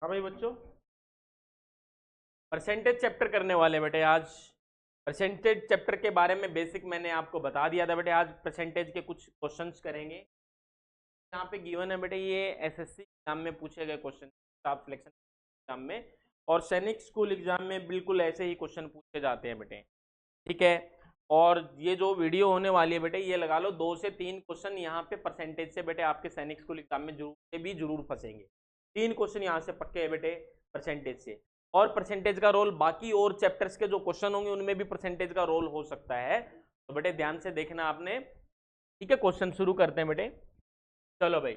हाँ भाई बच्चों, परसेंटेज चैप्टर करने वाले बेटे आज। परसेंटेज चैप्टर के बारे में बेसिक मैंने आपको बता दिया था बेटे। आज परसेंटेज के कुछ क्वेश्चंस करेंगे। यहाँ पे गिवन है बेटे, ये एसएससी एग्जाम में पूछे गए क्वेश्चन, स्टाफ सिलेक्शन एग्जाम में और सैनिक स्कूल एग्जाम में बिल्कुल ऐसे ही क्वेश्चन पूछे जाते हैं बेटे। ठीक है, और ये जो वीडियो होने वाली है बेटे, ये लगा लो 2 से 3 क्वेश्चन यहाँ पे परसेंटेज से बेटे आपके सैनिक स्कूल एग्जाम में जरूर फंसेंगे। 3 क्वेश्चन यहाँ से पक्के है बेटे परसेंटेज से। और परसेंटेज का रोल बाकी और चैप्टर्स के जो क्वेश्चन होंगे उनमें भी परसेंटेज का रोल हो सकता है, तो बेटे ध्यान से देखना आपने। ठीक है, क्वेश्चन शुरू करते हैं बेटे। चलो भाई,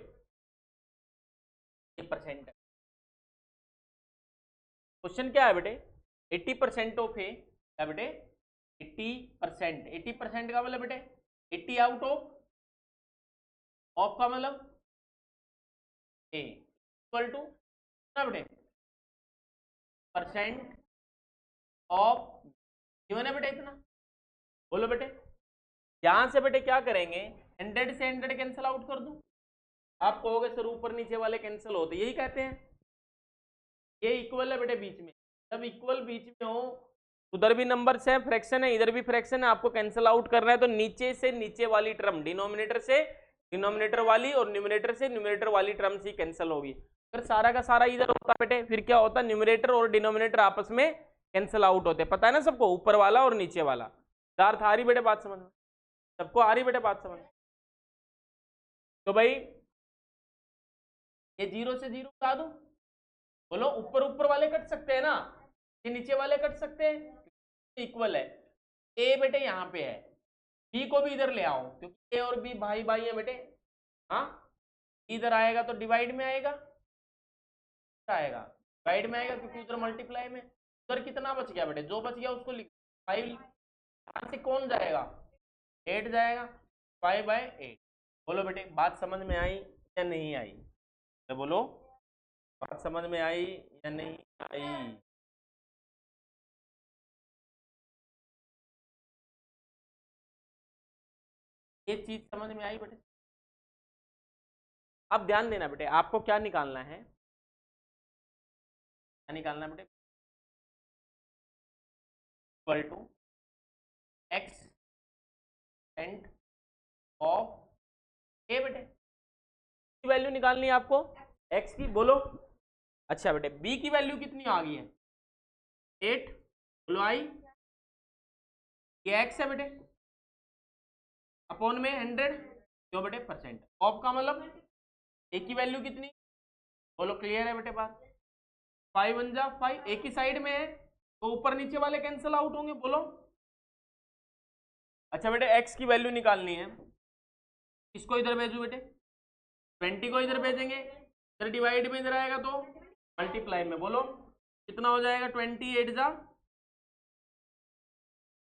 ये परसेंट क्वेश्चन क्या है बेटे, 80% ऑफ ए क्या बेटे, 80%। 80% का मतलब बेटे 80 आउट ऑफ का मतलब ए इक्वल टू ना बेटे परसेंट ऑफ, गिवन है बेटे इतना। बोलो बेटे, यहां से बेटे क्या करेंगे, 100 से 100 कैंसिल आउट कर दूं। आप कहोगे सर ऊपर नीचे वाले कैंसिल होते, यही कहते हैं। ये इक्वल है बेटे बीच में, जब इक्वल बीच में हो, उधर भी नंबर्स है, फ्रैक्शन है, इधर भी फ्रैक्शन है, आपको कैंसिल आउट करना है तो नीचे से नीचे वाली टर्म डिनोमिनेटर से डिनोमिनेटर वाली और न्यूमरेटर से न्यूमरेटर वाली टर्म्स ही कैंसिल होगी। अगर सारा का सारा इधर होता बेटे, फिर क्या होता, न्यूमरेटर और डिनोमिनेटर आपस में कैंसिल आउट होते। पता है ना सबको, ऊपर वाला और नीचे वाला। अर्थ आ रही बेटे बात समझ में, सबको आ रही बेटे बात समझ। तो भाई ये 0 से 0 हटा दो। बोलो, ऊपर ऊपर वाले कट सकते हैं ना, ये नीचे वाले कट सकते हैं, इक्वल है। ए बेटे यहाँ पे है, बी को भी इधर ले आओ क्योंकि ए और बी भाई भाई है बेटे। हाँ, इधर आएगा तो डिवाइड में आएगा, डिवाइड में आएगा क्योंकि उधर मल्टीप्लाई में। उधर कितना बच गया बेटे, जो बच गया उसको लिख 5। यहाँ से कौन जाएगा, 8 जाएगा, 5/8। बोलो बेटे बात समझ में आई या नहीं आई, तो बोलो बात समझ में आई या नहीं आई। ये चीज समझ में आई बेटे। अब ध्यान देना बेटे, आपको क्या निकालना है, क्या निकालना है बेटे, equal to X and of A बेटे, की वैल्यू निकालनी है आपको एक्स की। बोलो अच्छा बेटे, बी की वैल्यू कितनी आ गई है, 8। बोलो आई, ये एक्स है बेटे, अपॉन में 100 क्यों बेटे परसेंट ऑफ का मतलब ए की वैल्यू कितनी। बोलो क्लियर है बेटे बात, 5 1 जा 5, एक ही साइड में है तो ऊपर नीचे वाले कैंसिल आउट होंगे। बोलो अच्छा बेटे, एक्स की वैल्यू निकालनी है, इसको इधर भेजू बेटे, 20 को इधर भेजेंगे, इधर डिवाइड में इधर आएगा तो मल्टीप्लाई में। बोलो कितना हो जाएगा, 28 जा।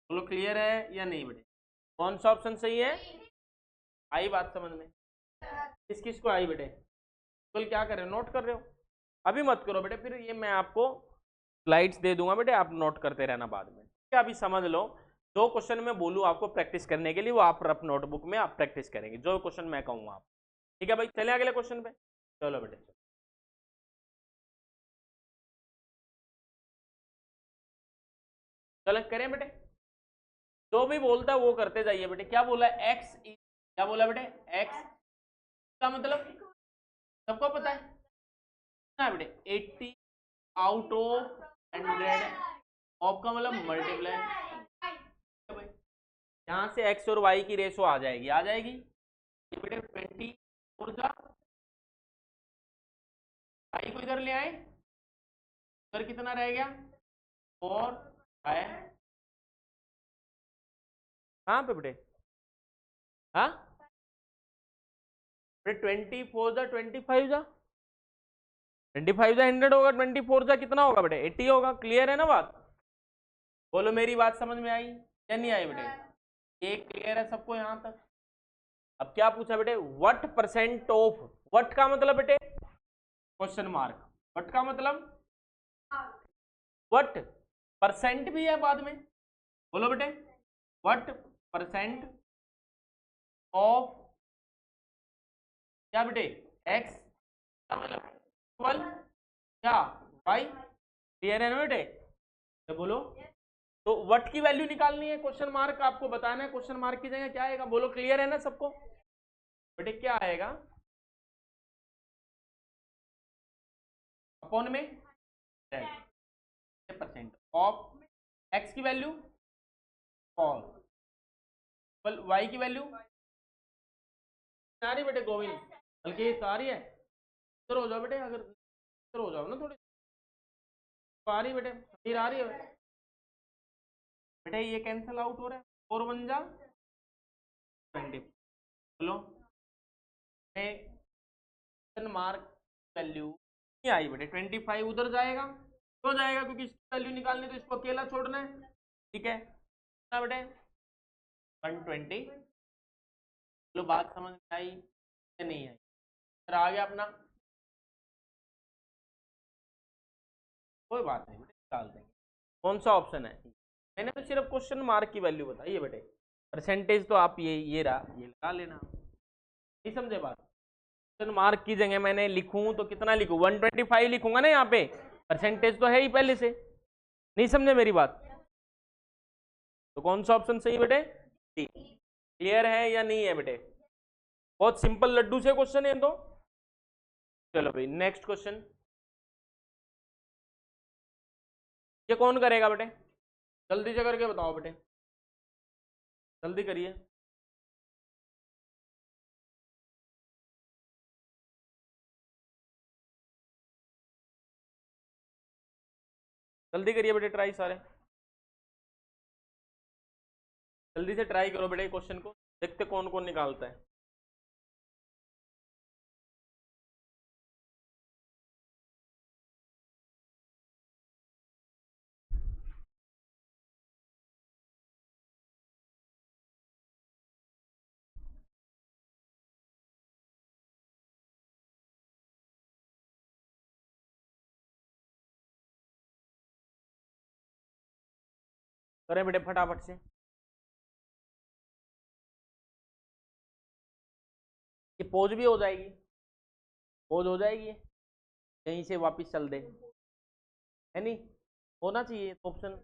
बोलो क्लियर है या नहीं बेटे, कौन सा ऑप्शन सही है, आई बात समझ में, किस किस को आई बेटे। कल क्या कर रहे हो, नोट कर रहे हो, अभी मत करो बेटे, फिर ये मैं आपको स्लाइड्स दे दूंगा बेटे, आप नोट करते रहना बाद में। ठीक है, अभी समझ लो, जो क्वेश्चन मैं बोलूँ आपको प्रैक्टिस करने के लिए वो आप रफ नोटबुक में आप प्रैक्टिस करेंगे, जो क्वेश्चन मैं कहूँगा आप। ठीक है भाई, चले अगले क्वेश्चन पे। चलो बेटे, चलो करें बेटे, जो भी बोलता है वो करते जाइए बेटे। क्या बोला है, एक्स, क्या बोला बेटे, एक्स का मतलब सबको पता है ना बेटे, 80 आउट ऑफ 100 ऑफ का मतलब मल्टीप्लाई। यहाँ से एक्स और वाई की रेशो आ जाएगी, आ जाएगी। ये बेटे 20 ऊर्जा, वाई को इधर ले आए, इधर कितना रह गया 4 है। हाँ पे बेटे, हाँ बेटे 24 जा 25 जा, 25 जा 100 होगा, 24 जा कितना होगा बेटे 80 होगा। क्लियर है ना बात, बोलो मेरी बात समझ में आई या नहीं आई बेटे, ये क्लियर है सबको यहाँ तक। अब क्या पूछा बेटे, व्हाट परसेंट ऑफ, व्हाट का मतलब बेटे क्वेश्चन मार्क, व्हाट का मतलब व्हाट, परसेंट भी है बाद में। बोलो बेटे, व्हाट परसेंट ऑफ क्या बेटे एक्स का मतलब इक्वल क्या y, क्लियर है ना बेटे? तो बोलो, तो व्हाट की वैल्यू निकालनी है, क्वेश्चन मार्क आपको बताना है, क्वेश्चन मार्क की जगह क्या आएगा, बोलो, क्लियर है ना सबको बेटे? क्या आएगा अपॉन में 10% ऑफ x की वैल्यू और y की वैल्यू आ रही बेटे गोविंद, बल्कि आ रही है, इधर हो जाओ बेटे, अगर इधर हो जाओ ना थोड़ी, आ रही बेटे, फिर आ रही है बेटे, ये कैंसिल आउट हो रहा है, 4 1 जा 20, बोलो मार्क वैल्यू नहीं आई बेटे, 25 उधर जाएगा, क्यों जाएगा, क्योंकि इसकी वैल्यू निकालनी, तो इसको अकेला छोड़ना है, ठीक है ना बेटे? 120, चलो बात समझ में आई या नहीं आई? फिर आ गया अपना, कोई बात नहीं बेटे, निकाल देंगे। कौन सा ऑप्शन है? मैंने तो सिर्फ क्वेश्चन मार्क की वैल्यू बताई है बेटे, परसेंटेज तो आप ये रहा, ये लगा लेना, नहीं समझे बात? क्वेश्चन मार्क की जगह मैंने लिखूं तो कितना लिखूं, 125 लिखूंगा ना यहाँ पे, परसेंटेज तो है ही पहले से, नहीं समझे मेरी बात? तो कौन सा ऑप्शन सही बेटे? डी। क्लियर है या नहीं है बेटे? बहुत सिंपल लड्डू से क्वेश्चन है तो। चलो भाई नेक्स्ट क्वेश्चन, ये कौन करेगा बेटे? जल्दी से करके बताओ बेटे, जल्दी करिए। जल्दी करिए बेटे, ट्राई सारे, जल्दी से ट्राई करो बेटे क्वेश्चन को, देखते कौन कौन निकालता है। करें बेटे फटाफट से, ये पोज भी हो जाएगी, पोज हो जाएगी, यहीं से वापस चल दे, है नहीं? होना चाहिए ऑप्शन।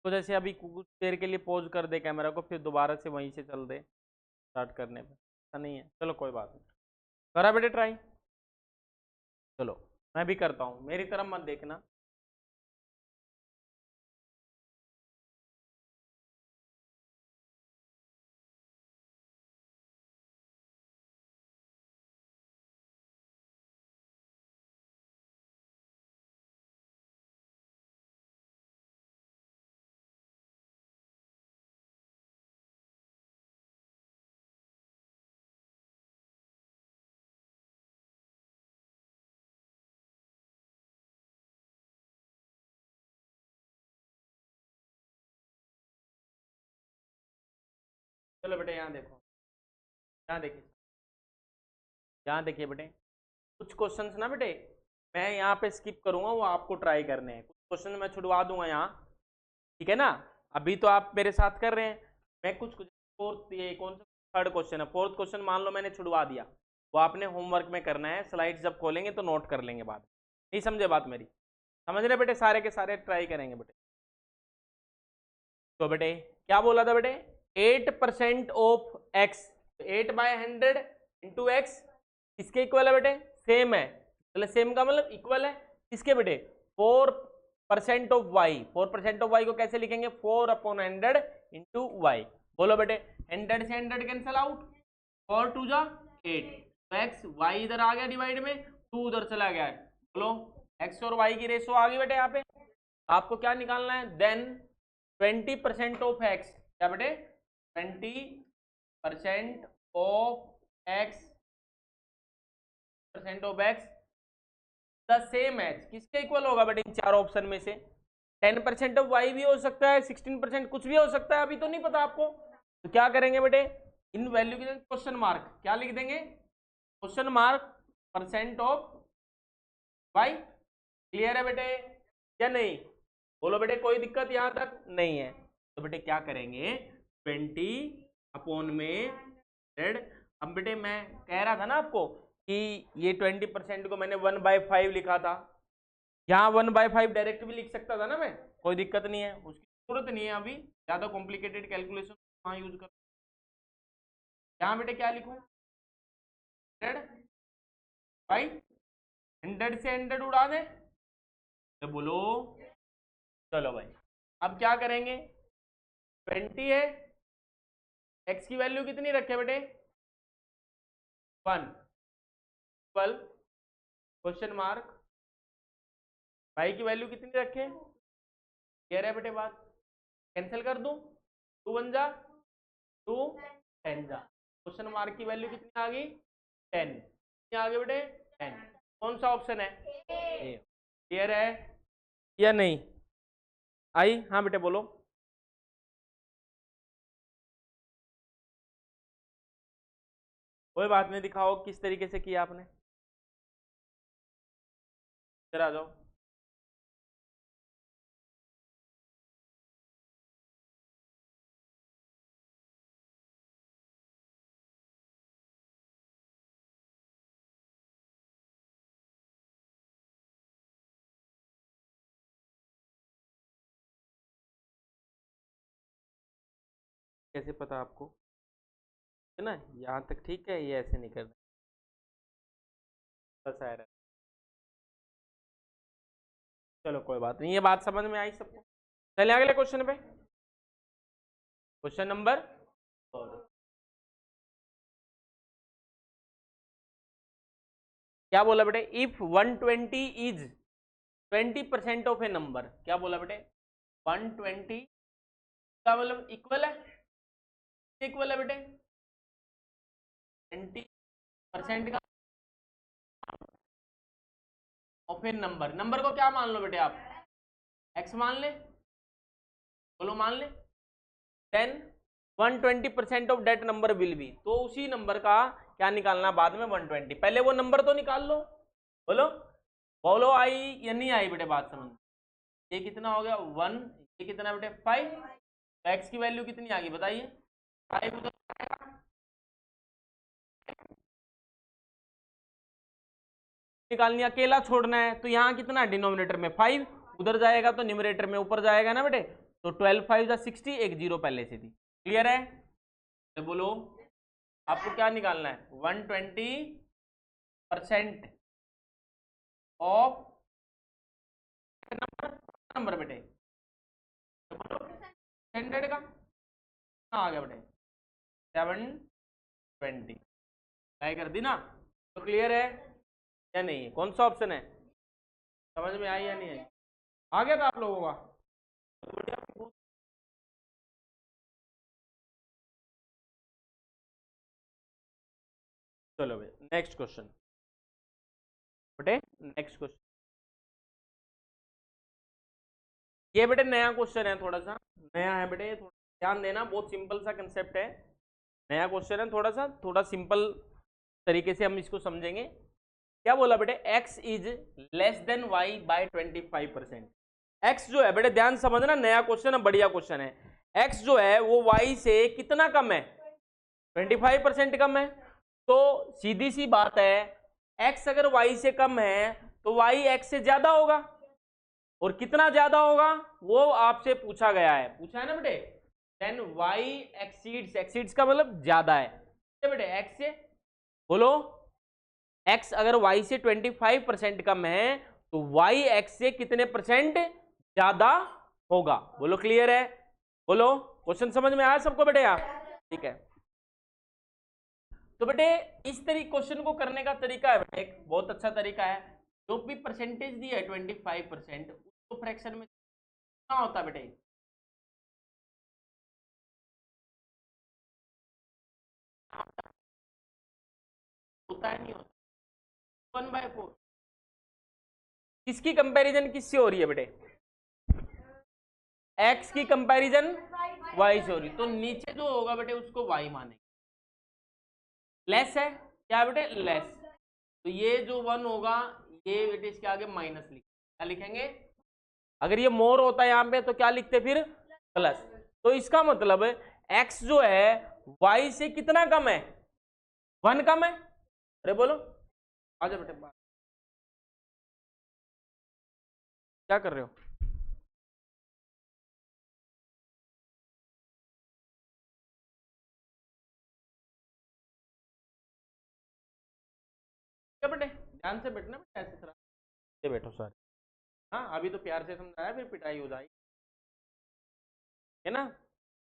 तो जैसे अभी कुछ देर के लिए पॉज कर दे कैमरा को, फिर दोबारा से वहीं से चल दे स्टार्ट करने पे, ऐसा नहीं है, चलो कोई बात नहीं, करा बेटे ट्राई, चलो मैं भी करता हूँ, मेरी तरफ मत देखना। चलो बेटे यहाँ देखो, यहाँ देखिए, यहाँ देखिए बेटे, कुछ क्वेश्चंस ना बेटे मैं यहाँ पे स्किप करूंगा, वो आपको ट्राई करने हैं, कुछ क्वेश्चन मैं छुड़वा दूंगा यहाँ, ठीक है ना? अभी तो आप मेरे साथ कर रहे हैं, मैं कुछ कुछ फोर्थ, ये कौन सा थर्ड क्वेश्चन है, फोर्थ क्वेश्चन मान लो मैंने छुड़वा दिया, वो आपने होमवर्क में करना है, स्लाइड जब खोलेंगे तो नोट कर लेंगे बाद, नहीं समझे बात मेरी? समझ रहे बेटे? सारे के सारे ट्राई करेंगे बेटे। तो बेटे क्या बोला था बेटे, 8% ऑफ x, 8/100 इंटू एक्स किसके इक्वल है बेटे? सेम है, मतलब सेम का मतलब इक्वल है किसके बेटे? 4% ऑफ y, 4% ऑफ y को कैसे लिखेंगे? 4/100 इंटू वाई, बोलो बेटे 100 से 100 कैंसल आउट, 4 2 जा 8, तो x y इधर आ गया डिवाइड में, 2 उधर चला गया, बोलो x और y की रेशो आ गई बेटे, यहाँ पे आपको क्या निकालना है? देन 20% ऑफ x, क्या बेटे? 20% of x, percent of x the same as, किसके इक्वल होगा बेटे इन चार ऑप्शन में से? 10% ऑफ y भी हो सकता है, 16% कुछ भी हो सकता है, अभी तो नहीं पता आपको, तो क्या करेंगे बेटे, इन वैल्यू के क्वेश्चन मार्क क्या लिख देंगे? Question mark percent of Y. Clear है बेटे या नहीं? बोलो बेटे, कोई दिक्कत यहां तक नहीं है? तो बेटे क्या करेंगे, 20 में 100। अब बेटे मैं कह रहा था ना आपको कि ये 20% को मैंने 1/5 लिखा था, यहाँ 1/5 डायरेक्ट भी लिख सकता था ना मैं, कोई दिक्कत नहीं है, उसकी जरूरत नहीं है अभी ज्यादा कॉम्प्लिकेटेड कैलकुलेशन वहां यूज कर। यहाँ बेटे क्या लिखूं, 100 से 100 उड़ा दे तो बोलो। चलो भाई अब क्या करेंगे, 20 है, x की वैल्यू कितनी रखे बेटे 1, 12 क्वेश्चन मार्क, y की वैल्यू कितनी रखे, कह रहे बेटे बात, कैंसिल कर दूं, 2 1 जा 2 10 जा, क्वेश्चन मार्क की वैल्यू कितनी आ गई 10, कितनी आ गई बेटे 10। कौन सा ऑप्शन है, ए। क्लियर है या नहीं? आई? हाँ बेटे बोलो। कोई बात नहीं, दिखाओ किस तरीके से किया आपने, इधर आ जाओ। कैसे पता आपको, है ना, यहाँ तक ठीक है, ये ऐसे नहीं करना बस आ रहा। चलो कोई बात नहीं, ये बात समझ में आई सबको। चलिए अगले क्वेश्चन पे, क्वेश्चन नंबर 4। क्या बोला बेटे, if 120 is 20% of A number. क्या बोला बेटे, 120 का मतलब इक्वल है, इक्वल है बेटे 20% का ऑफ ए नंबर। नंबर को क्या मान लो बेटे आप, x मान ले, बोलो मान ले, then 120% of that number will be, तो उसी नंबर का क्या निकालना बाद में 120, पहले वो नंबर तो निकाल लो। बोलो बोलो, आई या नहीं आई बेटे बात समझ? ये कितना हो गया 1, ये कितना बेटे 5, तो x की वैल्यू कितनी आ गई बताइए 5 उधर निकालनी, अकेला छोड़ना है तो यहाँ कितना डिनोमिनेटर में 5, उधर जाएगा तो न्यूमरेटर में ऊपर जाएगा ना बेटे, तो 12 5 जा 60, एक जीरो पहले से थी। क्लियर है? तो बोलो आपको क्या निकालना है, 120% ऑफ नंबर बेटे, 100 का आ गया बेटे 720, ट्राई कर दी ना? तो क्लियर है या नहीं? कौन सा ऑप्शन है, समझ में आई या नहीं आई? आ गया था आप लोगों का? चलो भाई नेक्स्ट क्वेश्चन बेटे, नेक्स्ट क्वेश्चन, ये बेटे नया क्वेश्चन है, थोड़ा सा नया है बेटे, थोड़ा ध्यान देना, बहुत सिंपल सा कंसेप्ट है, नया क्वेश्चन है, थोड़ा सिंपल तरीके से हम इसको समझेंगे। क्या बोला बेटे, x is less than y by 25%। x जो है बेटे ध्यान समझना, नया क्वेश्चन है, बढ़िया क्वेश्चन है, x जो है वो y से कितना कम है, 25% कम है। तो सीधी सी बात है, x अगर y से कम है तो y x से ज्यादा होगा, और कितना ज्यादा होगा वो आपसे पूछा गया है, पूछा है ना बेटे, देन y एक्सीड्स, एक्सीड्स का मतलब ज्यादा है बेटे x से। बोलो x अगर y से 25% कम है तो y x से कितने परसेंट ज्यादा होगा, बोलो क्लियर है? बोलो क्वेश्चन समझ में आया सबको बेटे आप? ठीक है, तो बेटे इस तरीके क्वेश्चन को करने का तरीका है बेटे, एक बहुत अच्छा तरीका है, जो भी परसेंटेज दी है 25% उसको फ्रैक्शन में कितना होता है बेटे, होता है नहीं होता, 1/4। किसकी कंपैरिजन किससे हो रही है बेटे, x की कंपैरिजन y से हो रही, तो नीचे जो होगा बेटे उसको y मानेंगे, लेस है क्या है बेटे, लेस। तो ये जो 1 होगा ये बेटे इसके आगे माइनस लिख, क्या लिखेंगे, अगर ये मोर होता है यहाँ पे तो क्या लिखते फिर, प्लस। तो इसका मतलब x जो है y से कितना कम है, 1 कम है। अरे बोलो, आ जाओ बेटे, क्या कर रहे हो, क्या बेटे, ध्यान से बैठना बेटे, ऐसे तरह से बैठो सर। हाँ अभी तो प्यार से समझाया, फिर पिटाई हो जाएगी, है ना।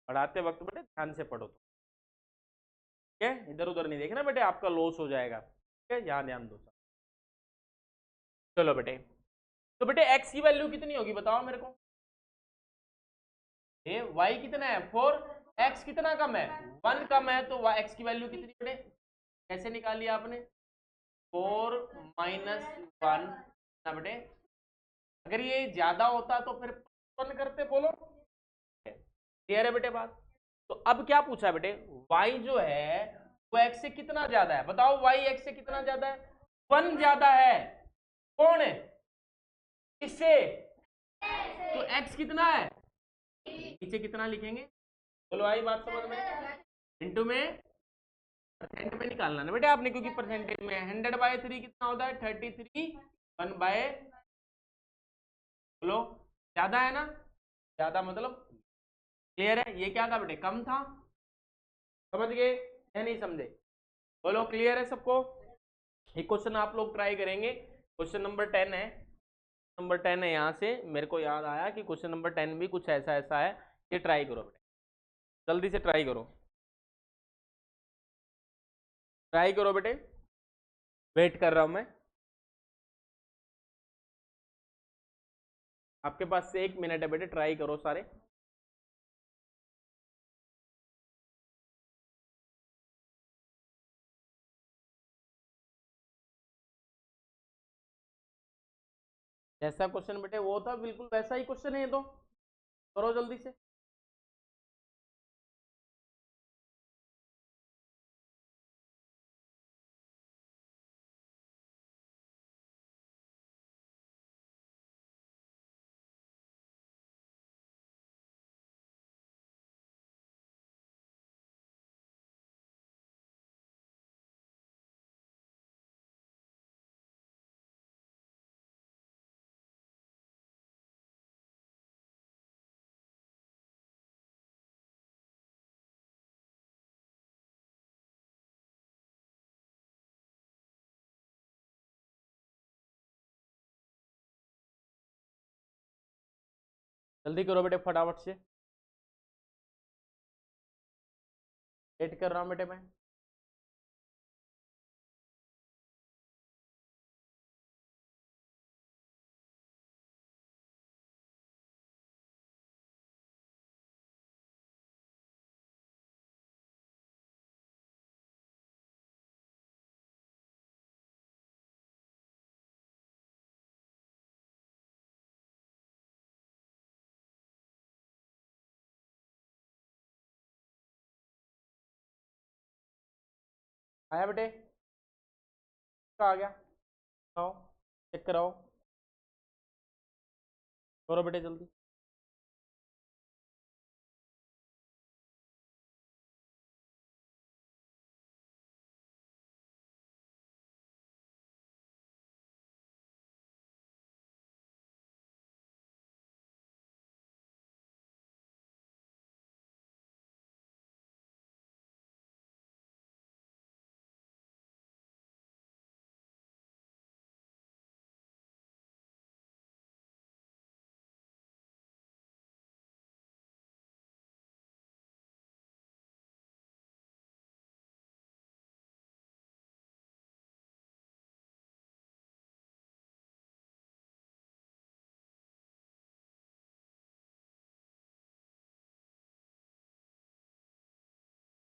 पढ़ाते वक्त बेटे ध्यान से पढ़ो, ठीक है, इधर उधर नहीं देखना बेटे, आपका लॉस हो जाएगा, ठीक है, यहाँ ध्यान दो सर। चलो बेटे, तो बेटे x की वैल्यू कितनी होगी बताओ मेरे को, ये y कितना है 4, x कितना कम है 1 कम है, तो x की वैल्यू कितनी बेटे, कैसे निकाली आपने, 4 माइनस 1 ना बेटे, अगर ये ज्यादा होता तो फिर 1 करते, बोलो क्लियर है बेटे बात। तो अब क्या पूछा है बेटे, y जो है वो x से कितना ज्यादा है, बताओ y x से कितना ज्यादा है, 1 ज्यादा है, कौन है, इससे, तो x कितना है, नीचे कितना लिखेंगे, बोलो आई बात समझ में, इंटू में परसेंट में निकालना ना बेटे आपने, क्योंकि परसेंटेज में 100/3 कितना होता है 33, 1 बाय, बोलो ज्यादा है ना, ज्यादा मतलब क्लियर है, ये क्या था बेटे कम था, समझ गए या नहीं समझे, बोलो क्लियर है सबको। एक क्वेश्चन आप लोग ट्राई करेंगे, क्वेश्चन नंबर 10 है, नंबर 10 है, यहाँ से मेरे को याद आया कि क्वेश्चन नंबर 10 भी कुछ ऐसा ऐसा है, ये ट्राई करो बेटे, जल्दी से ट्राई करो, ट्राई करो बेटे, वेट कर रहा हूं मैं, आपके पास से 1 मिनट है बेटे, ट्राई करो सारे। जैसा क्वेश्चन बेटे वो था बिल्कुल वैसा ही क्वेश्चन है ये तो, करो जल्दी से। जल्दी करो बेटे फटाफट से, वेट कर रहा हूं बेटे मैं। आया बेटे, आ गया, आओ चेक कराओ, करो बेटे जल्दी।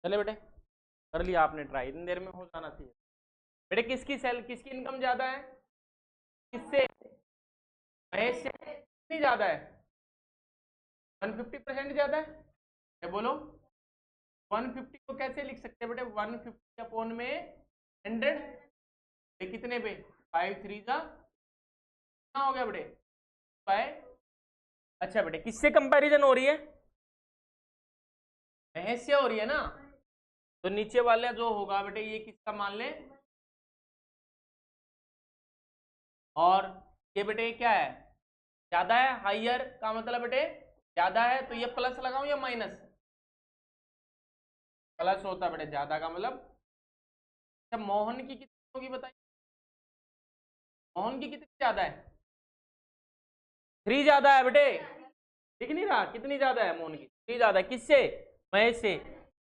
चले बेटे, कर लिया आपने ट्राई, इतनी देर में हो जाना चाहिए बेटे। किसकी सेल, किसकी इनकम ज्यादा है, किससे, महेश से कितनी ज्यादा है, 150% ज्यादा है, बोलो 150 को कैसे लिख सकते हैं बेटे, 150 अपॉन में 100 कितने पे 5 3 जा कितना हो गया बेटे 5। अच्छा बेटे किससे कंपैरिजन हो रही है महेश से हो रही है ना, तो नीचे वाला जो होगा बेटे ये किसका मान ले, और ये बेटे क्या है ज्यादा है, हाइयर का मतलब बेटे ज्यादा है, तो ये प्लस लगाऊं या माइनस, प्लस होता है बेटे ज्यादा का मतलब। अच्छा मोहन की कितनी होगी बताइए, मोहन की कितनी ज्यादा है 3 ज्यादा है बेटे, दिख नहीं रहा कितनी ज्यादा है मोहन की 3 ज्यादा है, किससे महेश से,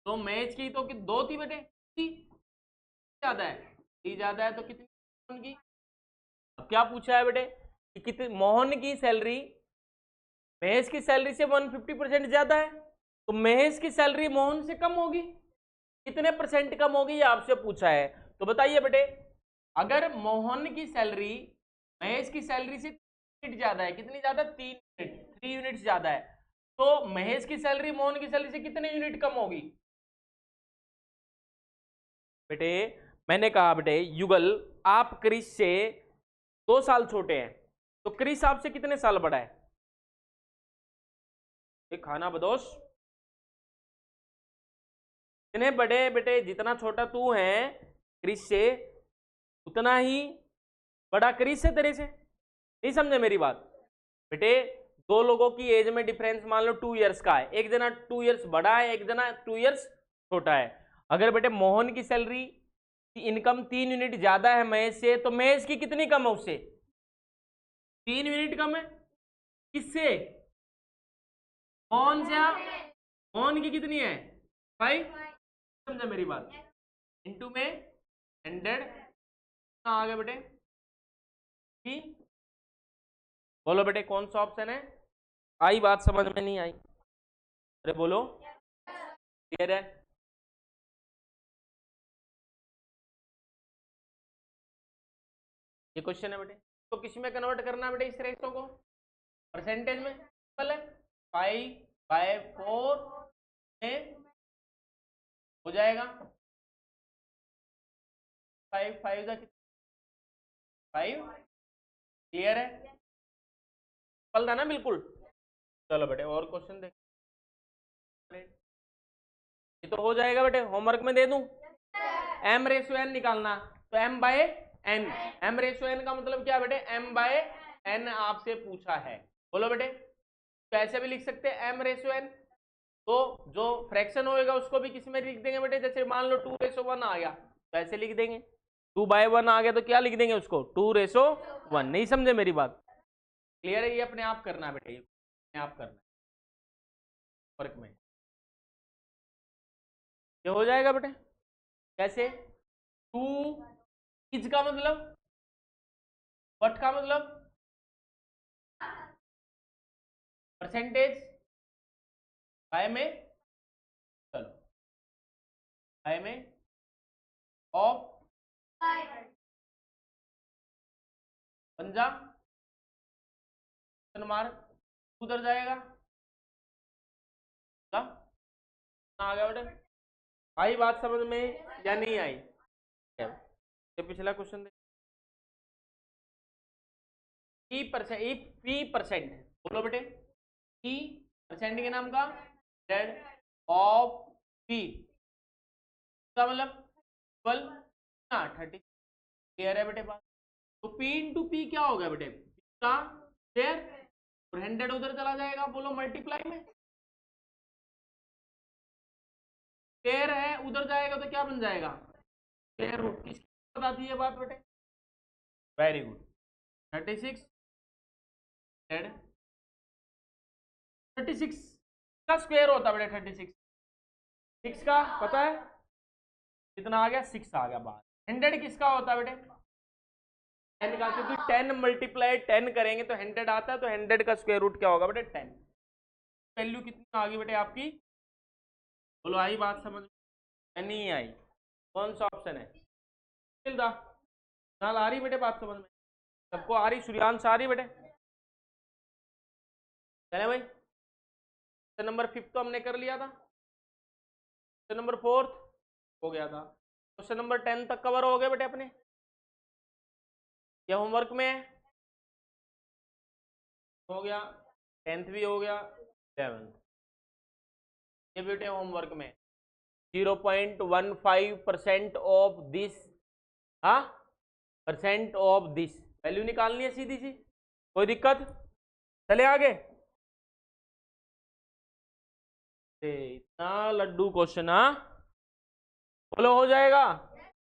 तो महेश की तो दो थी बेटे, ज्यादा है 3 ज्यादा है तो कितनी मोहन की। अब क्या पूछा है बेटे कि कितनी मोहन की सैलरी महेश की सैलरी से 150% ज्यादा है, तो महेश की सैलरी मोहन से कम होगी, कितने परसेंट कम होगी ये आपसे पूछा है। तो बताइए बेटे अगर मोहन की सैलरी महेश की सैलरी से यूनिट ज्यादा है, कितनी ज्यादा 3 यूनिट ज्यादा है, तो महेश की सैलरी मोहन की सैलरी से कितने यूनिट कम होगी। बेटे मैंने कहा बेटे युगल आप क्रिस से 2 साल छोटे हैं, तो क्रिस आपसे कितने साल बड़ा है, खाना बदोश इतने बड़े बेटे, जितना छोटा तू है क्रिस से उतना ही बड़ा क्रिस है तेरे से, नहीं समझे मेरी बात बेटे। दो लोगों की एज में डिफरेंस मान लो 2 इयर्स का है, एक जना 2 इयर्स बड़ा है एक जना 2 इयर्स छोटा है। अगर बेटे मोहन की सैलरी की इनकम 3 यूनिट ज्यादा है महेश से, तो महेश की कितनी कम है उससे, 3 यूनिट कम है, किससे मोहन से, मोहन की कितनी है 5, समझा मेरी बात, इनटू में 100 आ गया बेटे, ठीक बोलो बेटे कौन सा ऑप्शन है, आई बात समझ में नहीं आई, अरे बोलो क्लियर है। ये क्वेश्चन है बेटे, तो किस में कन्वर्ट करना है बेटे इस रेशो को, परसेंटेज में, सिंपल है 5/4 में हो जाएगा, 5 5 का 5, क्लियर है, सिंपल था ना बिल्कुल। चलो बेटे और क्वेश्चन देख, ये तो हो जाएगा बेटे, होमवर्क में दे दूं, एम रेशो एन निकालना, तो M by N, M ratio N का मतलब क्या बेटे एम बाय एन आपसे पूछा है, बोलो बेटे, तो ऐसे भी लिख सकते हैं एम रेशो एन, तो जो फ्रैक्शन होएगा उसको भी किसी में लिख देंगे बेटे, जैसे मान लो 2:1 आ गया तो ऐसे लिख देंगे, 2/1 आ गया तो क्या लिख देंगे उसको 2:1, नहीं समझे मेरी बात, क्लियर है, ये अपने आप करना है बेटे, ये अपने आप करना है वर्क में, ये हो जाएगा बेटे कैसे, 2 इज का मतलब व्हाट का मतलब परसेंटेज बाय में, चलो बाय में ऑफ पंजा मार्क उधर जाएगा, आ गया बेटे, आई बात समझ में या नहीं आई, ये पिछला क्वेश्चन पी परसेंट बोलो बेटे, पी परसेंट के नाम का डेड ऑफ पी का मतलब 30, क्लियर है बेटे बात, तो पी इंटू पी क्या हो गया बेटे, पी का शेयर और 100 उधर चला जाएगा, बोलो मल्टीप्लाई में, शेयर है उधर जाएगा तो क्या बन जाएगा शेयर रूट, किसकी बताती है बात बेटे, वेरी गुड 36 36 का स्क्वायर होता है बेटे 36, 6 का पता है कितना आ गया 6 आ गया बाहर, 100 किसका होता है बेटे 10 का, क्योंकि 10 मल्टीप्लाई 10 करेंगे तो 100 आता है, तो 100 का स्क्वायर रूट क्या होगा बेटे 10, वैल्यू कितनी आ गई बेटे आपकी, बोलो आई बात समझ में नहीं आई, कौन सा ऑप्शन है नाल आ रही बेटे बात समझ में, सबको आ रही, सूर्यांश आ रही बेटे, चले भाई नंबर 5 तो हमने कर लिया था, नंबर 4 हो गया था, क्वेश्चन नंबर 10 तक कवर हो गए बेटे अपने, ये होमवर्क में है, हो गया 10th भी हो गया 11th, ये बेटे होमवर्क में 0.15% ऑफ दिस, हाँ परसेंट ऑफ दिस वैल्यू निकालनी है सीधी सी, कोई दिक्कत? चले आगे। इतना लड्डू क्वेश्चन, हाँ बोलो हो जाएगा?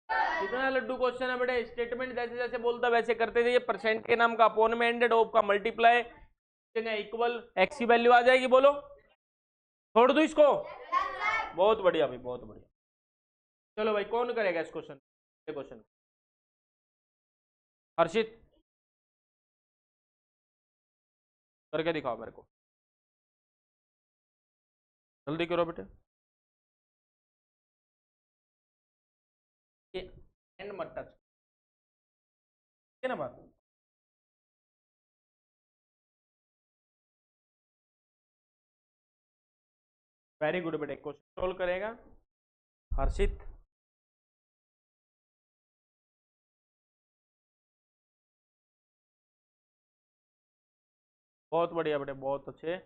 कितना लड्डू क्वेश्चन है बेटे, स्टेटमेंट जैसे जैसे बोलता वैसे करते जाइए। परसेंट के नाम का अपॉन में एंडेड, ऑफ का मल्टीप्लाई इक्वल, एक्स की वैल्यू आ जाएगी, बोलो छोड़ दू इसको? बहुत बढ़िया भाई, बहुत बढ़िया। चलो भाई कौन करेगा इस क्वेश्चन? हर्षित करके दिखाओ मेरे को, जल्दी करो बेटे। ये एंड मत टच, ठीक है ना बात? वेरी गुड बेटे, क्वेश्चन सोल्व करेगा हर्षित। बहुत बढ़िया बेटे, बहुत अच्छे।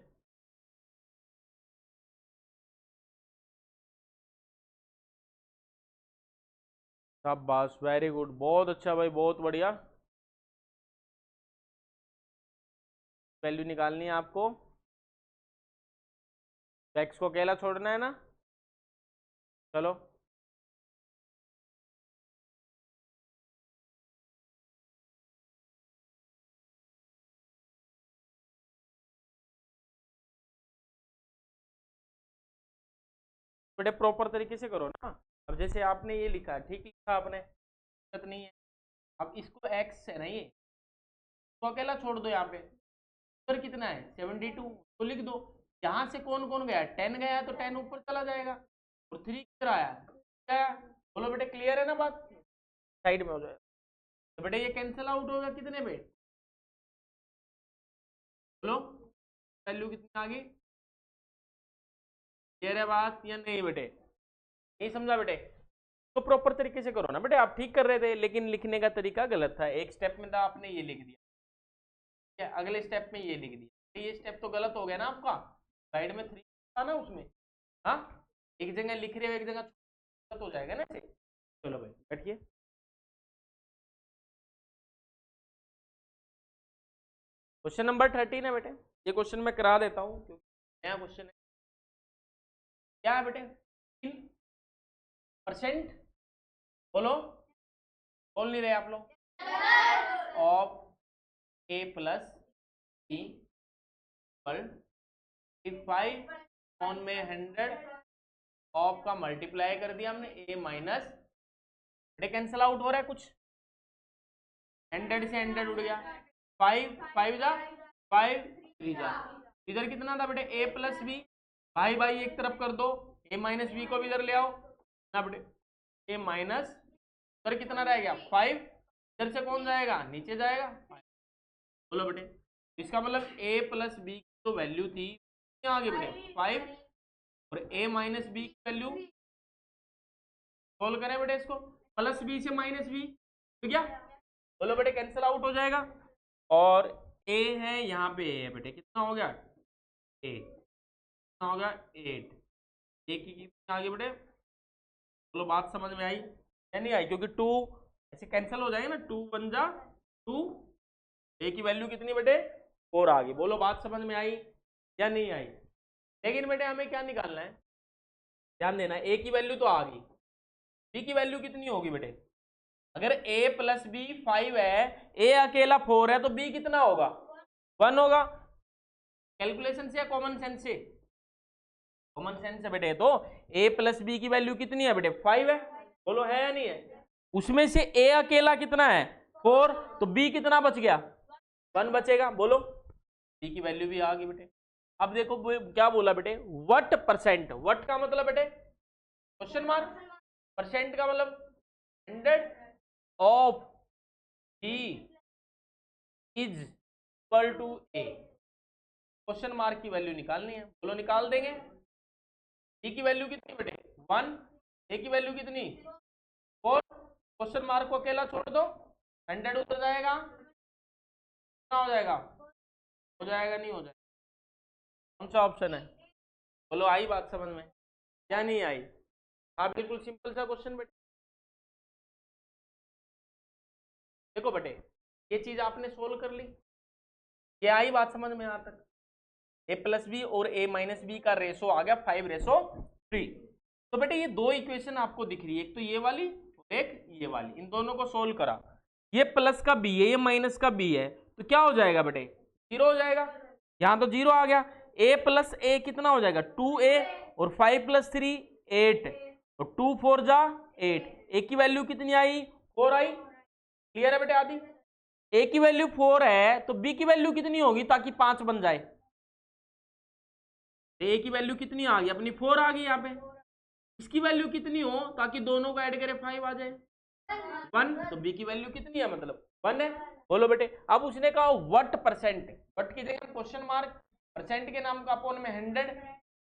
शाबाश, वेरी गुड, बहुत अच्छा भाई, बहुत बढ़िया। वैल्यू निकालनी है आपको, एक्स को अकेला छोड़ना है ना। चलो बेटे प्रॉपर तरीके से करो ना। अब जैसे आपने ये लिखा, ठीक लिखा आपने, दिक्कत नहीं है। अब इसको एक्स है ना, ये तो अकेला छोड़ दो यहाँ पे। ऊपर कितना है 72, तो लिख दो। यहाँ से कौन कौन गया, 10 गया तो 10 ऊपर चला जाएगा, और 3 किधर आया, गया। बोलो बेटे क्लियर है ना बात? साइड में हो जाए तो बेटे ये कैंसिल आउट होगा कितने पे, बोलो वैल्यू कितनी आ गई? क्लियर है बात या नहीं बेटे? नहीं समझा बेटे? तो प्रॉपर तरीके से करो ना बेटे, आप ठीक कर रहे थे लेकिन लिखने का तरीका गलत था। एक स्टेप में था आपने ये लिख दिया, क्या अगले स्टेप में ये लिख दिया, ये स्टेप तो गलत हो गया ना आपका। साइड में 3 था ना उसमें, हाँ एक जगह लिख रहे हो एक जगह गलत हो जाएगा ना ऐसे। चलो भाई बैठिए। क्वेश्चन नंबर 13 है बेटे, ये क्वेश्चन मैं करा देता हूँ क्योंकि नया क्वेश्चन है। क्या है बेटे, परसेंट, बोलो, बोल नहीं रहे आप लोग, ऑफ ए प्लस बी पर 5 ऑन में 100, ऑफ का मल्टीप्लाई कर दिया हमने ए माइनस, बेटे कैंसिल आउट हो रहा है कुछ, 100 से 100 उड़ गया, 5 5 जा 5 3 जा, इधर कितना था बेटे ए प्लस बी, भाई भाई एक तरफ कर दो, ए माइनस बी को भी इधर ले आओ ना बेटे, ए माइनस इधर कितना रह गया 5, इधर से कौन जाएगा नीचे जाएगा 5। बोलो बेटे, इसका मतलब ए प्लस बी की जो वैल्यू थी क्या आ गई बेटे 5, और ए माइनस बी की वैल्यू, सॉल्व करें बेटे इसको, प्लस बी से माइनस बी तो क्या, बोलो बेटे कैंसिल आउट हो जाएगा, और ए है यहाँ पे, ए है बेटे, कितना हो गया ए, कितना हो गया 8, ए की कितनी आ गई बेटे, बोलो बात समझ में आई या नहीं आई? क्योंकि 2 ऐसे कैंसिल हो जाएगा ना, 2 1 जा 2, ए की वैल्यू कितनी बेटे 4 आ गई। बोलो बात समझ में आई या नहीं आई? लेकिन बेटे हमें क्या निकालना है, ध्यान देना, ए की वैल्यू तो आ गई, बी की वैल्यू कितनी होगी बेटे, अगर a प्लस बी 5 है, a अकेला 4 है, तो b कितना होगा 1 होगा। कैलकुलेशन से या कॉमन सेंस से? कॉमन सेंस से बेटे, तो a प्लस बी की वैल्यू कितनी है बेटे 5 है, बोलो है या नहीं है? उसमें से a अकेला कितना है 4, तो b कितना बच गया 1 बचेगा, बोलो b की वैल्यू भी आ गई बेटे। अब देखो क्या बोला बेटे, व्हाट परसेंट, व्हाट का मतलब बेटे क्वेश्चन मार्क, परसेंट का मतलब 100 ऑफ ही is equal to A, question mark की वैल्यू निकालनी है, बोलो निकाल देंगे। ए की वैल्यू कितनी बेटे 1, ए की वैल्यू कितनी क्वेश्चन मार्क को अकेला छोड़ दो, 100 उतर जाएगा, कितना हो जाएगा, हो जाएगा नहीं हो जाएगा, कौन सा ऑप्शन है? बोलो, आई बात समझ में या नहीं आई? हाँ बिल्कुल सिंपल सा क्वेश्चन बेटे। देखो बेटे, ये चीज आपने सोल्व कर ली, ये आई बात समझ में यहाँ तक। ए प्लस बी और ए माइनस बी का रेशो आ गया 5:3। तो बेटे ये दो इक्वेशन आपको दिख रही है, एक तो ये वाली एक ये वाली, इन दोनों को सोल्व करा, ये प्लस का बी है ये माइनस का बी है, तो क्या हो जाएगा बेटे, 0 हो जाएगा। यहां तो 0 आ गया, a प्लस ए कितना हो जाएगा 2a, और 5 + 3 8, और 2 4 जा 8, a की वैल्यू कितनी आई 4 आई। क्लियर है बेटे? आदि a की वैल्यू 4 है तो b की वैल्यू कितनी होगी ताकि 5 बन जाए? a की वैल्यू कितनी आ गई अपनी 4 आ गई, यहाँ पे इसकी वैल्यू कितनी हो ताकि दोनों को ऐड करें 5 आ जाए 1, तो b की वैल्यू कितनी है मतलब 1 है। बोलो बेटे, अब उसने कहा व्हाट परसेंट, व्हाट की जगह क्वेश्चन मार्क, परसेंट के नाम का अपोन में 100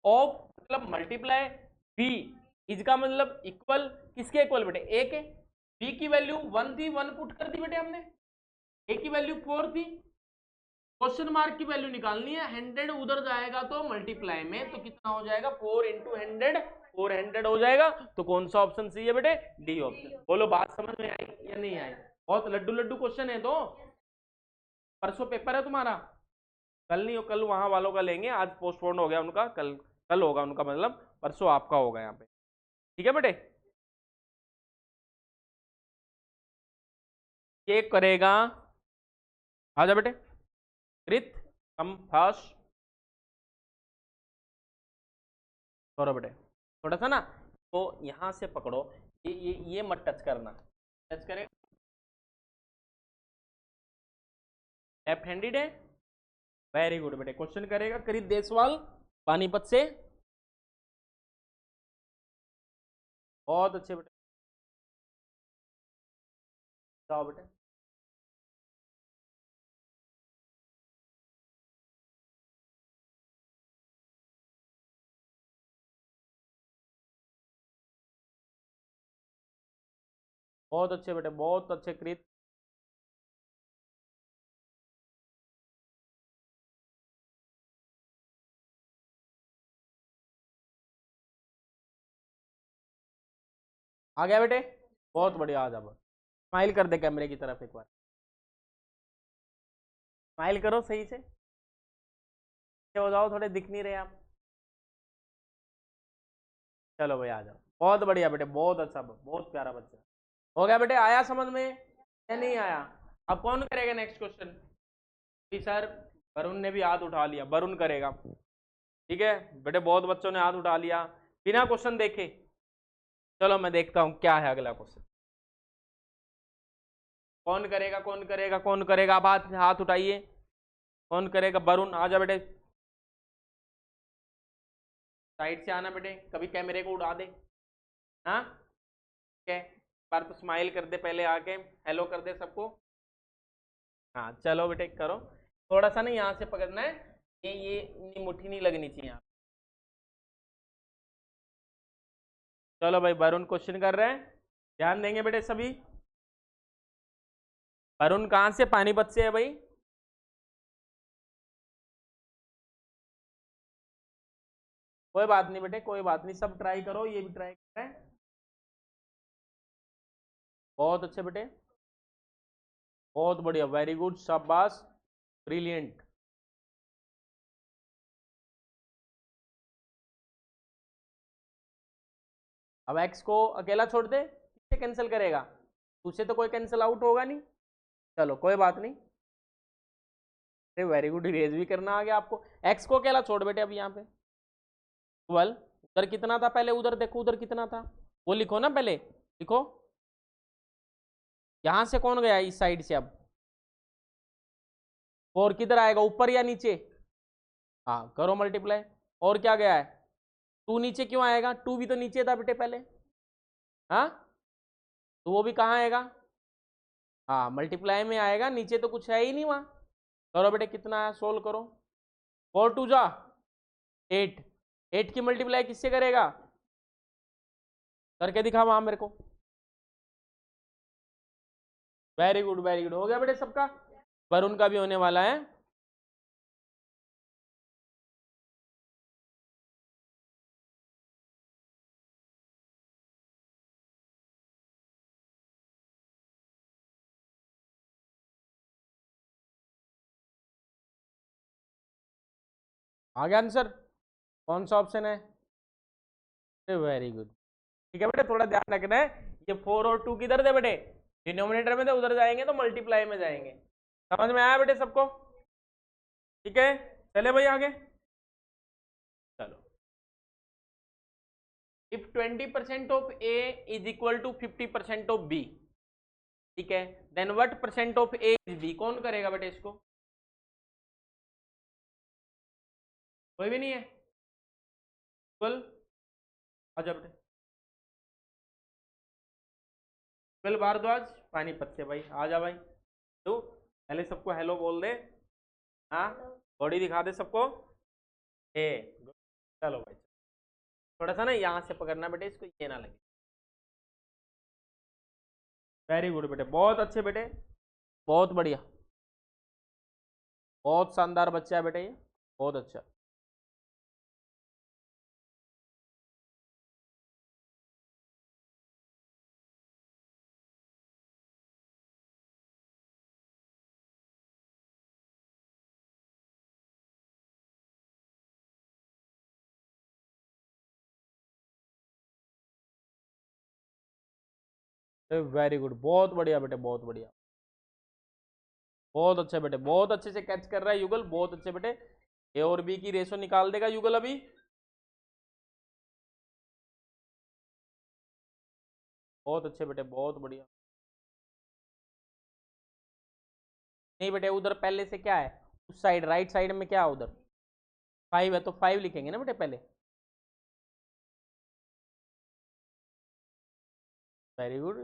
ऑफ मतलब मल्टीप्लाई b इज का मतलब इक्वल, किसके इक्वल बेटे, a के। b की वैल्यू 1 थी, 1 पुट कर दी बेटे हमने, a की वैल्यू 4 थी, क्वेश्चन मार्क की वैल्यू निकालनी है, 100 उधर जाएगा तो मल्टीप्लाई में, तो कितना हो जाएगा 4 × 100, 400 हो जाएगा। तो कौन सा ऑप्शन सही है बेटे, डी ऑप्शन। बोलो बात समझ में आई या नहीं आई? बहुत लड्डू लड्डू क्वेश्चन है। तो परसों पेपर है तुम्हारा, कल नहीं हो, कल वहां वालों का लेंगे, आज पोस्टपोन हो गया उनका, कल होगा उनका, मतलब परसों आपका होगा यहाँ पे, ठीक है बेटे। ये करेगा, आ जा बेटे, कृत कम फर्स्ट, छोड़ो बेटे थोड़ा सा ना, तो यहां से पकड़ो, ये मत टच करना, टच करे लेफ्ट हैंडेड है, वेरी गुड बेटे। क्वेश्चन करेगा कृत देसवाल पानीपत से, बहुत अच्छे बेटे, जाओ बेटे। बहुत अच्छे बेटे, बहुत अच्छे कृत। आ गया बेटे, बहुत बढ़िया। आ जा, स्माइल कर दे कैमरे की तरफ एक बार, स्माइल करो सही से, हो जाओ, थोड़े दिख नहीं रहे आप। चलो भाई आ जाओ, बहुत बढ़िया बेटे, बहुत अच्छा, बहुत प्यारा बच्चा। हो गया बेटे, आया समझ में या नहीं आया? अब कौन करेगा नेक्स्ट क्वेश्चन? सर वरुण ने भी हाथ उठा लिया, वरुण करेगा, ठीक है बेटे, बहुत बच्चों ने हाथ उठा लिया बिना क्वेश्चन देखे। चलो मैं देखता हूं क्या है अगला क्वेश्चन, कौन करेगा कौन करेगा कौन करेगा, अब हाथ उठाइए, कौन करेगा? वरुण आ जा बेटे, साइड से आना बेटे, कभी कैमरे को उड़ा दे, हाँ ठीक है, बार तो स्माइल कर दे पहले, आके हेलो कर दे सबको। हाँ चलो बेटे करो, थोड़ा सा ना यहाँ से पकड़ना है, ये मुट्ठी नहीं लगनी चाहिए यहाँ। चलो भाई वरुण क्वेश्चन कर रहे हैं, ध्यान देंगे बेटे सभी। वरुण कहाँ से, पानीपत से है भाई, कोई बात नहीं बेटे, कोई बात नहीं, सब ट्राई करो, ये भी ट्राई कर रहे हैं, बहुत अच्छे बेटे, बहुत बढ़िया, वेरी गुड, शाबाश, ब्रिलियंट। अब एक्स को अकेला छोड़ दे, किससे कैंसिल करेगा, तुझसे तो कोई कैंसिल आउट होगा नहीं, चलो कोई बात नहीं, अरे वेरी गुड, इरेज भी करना आ गया आपको। एक्स को अकेला छोड़ बेटे, अब यहाँ पे 12, उधर कितना था पहले, उधर देखो उधर कितना था, वो लिखो ना पहले, लिखो यहां से कौन गया इस साइड से, अब 4 किधर आएगा, ऊपर या नीचे? हाँ करो मल्टीप्लाई, और क्या गया है 2, नीचे क्यों आएगा, 2 भी तो नीचे था बेटे पहले, हाँ तो वो भी कहाँ आएगा, हाँ मल्टीप्लाई में आएगा, नीचे तो कुछ है ही नहीं वहां। करो बेटे, कितना है सोल्व करो, 4 2 जा 8, 8 की मल्टीप्लाई किससे करेगा, करके दिखा वहां मेरे को, वेरी गुड वेरी गुड, हो गया बेटे सबका। वरुण का भी होने वाला है। आ गया आंसर? कौन सा ऑप्शन है? Very good. ठीक है बेटे, थोड़ा ध्यान रखना है। ये 4 और 2 किधर थे बेटे? डिनोमिनेटर में थे, उधर जाएंगे तो मल्टीप्लाई में जाएंगे। समझ में आया बेटे सबको? ठीक है, चले भाई आगे। चलो, if 20% of A is equal to 50% of B, ठीक है, then what percent of A is B? कौन करेगा बेटे इसको? कोई भी नहीं है? बिल्कुल, आजा बेटे। बिल भारद्वाज पानीपत से भाई, आजा भाई। तो पहले सबको हेलो बोल दे। हाँ, बॉडी दिखा दे सबको। ए, चलो भाई, थोड़ा सा ना यहाँ से पकड़ना बेटे इसको, ये ना लगे। वेरी गुड बेटे, बहुत अच्छे बेटे, बहुत बढ़िया, बहुत शानदार बच्चा है बेटे ये, बहुत अच्छा। वेरी गुड, बहुत बढ़िया बेटे, बहुत बढ़िया, बहुत अच्छे बेटे, बहुत अच्छे से कैच कर रहा है युगल, बहुत अच्छे बेटे। ए और बी की रेशो निकाल देगा युगल अभी। बहुत अच्छे बेटे, बहुत बढ़िया। नहीं बेटे, उधर पहले से क्या है, उस साइड राइट साइड में क्या है उधर? 5 है तो 5 लिखेंगे ना बेटे पहले। वेरी गुड,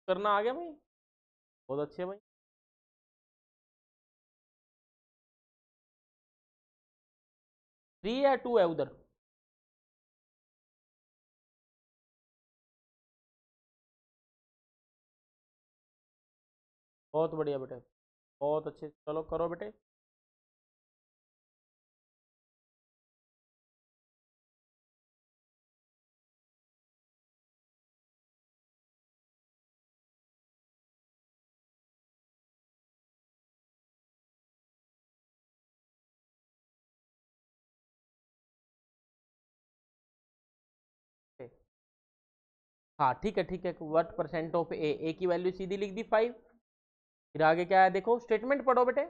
करना आ गया भाई, बहुत अच्छे भाई। 3 या 2 है उधर? बहुत बढ़िया बेटे, बहुत अच्छे, चलो करो बेटे। हाँ ठीक है ठीक है, व्हाट परसेंट ऑफ ए, ए की वैल्यू सीधी लिख दी 5। फिर आगे क्या है देखो, स्टेटमेंट पढ़ो बेटे।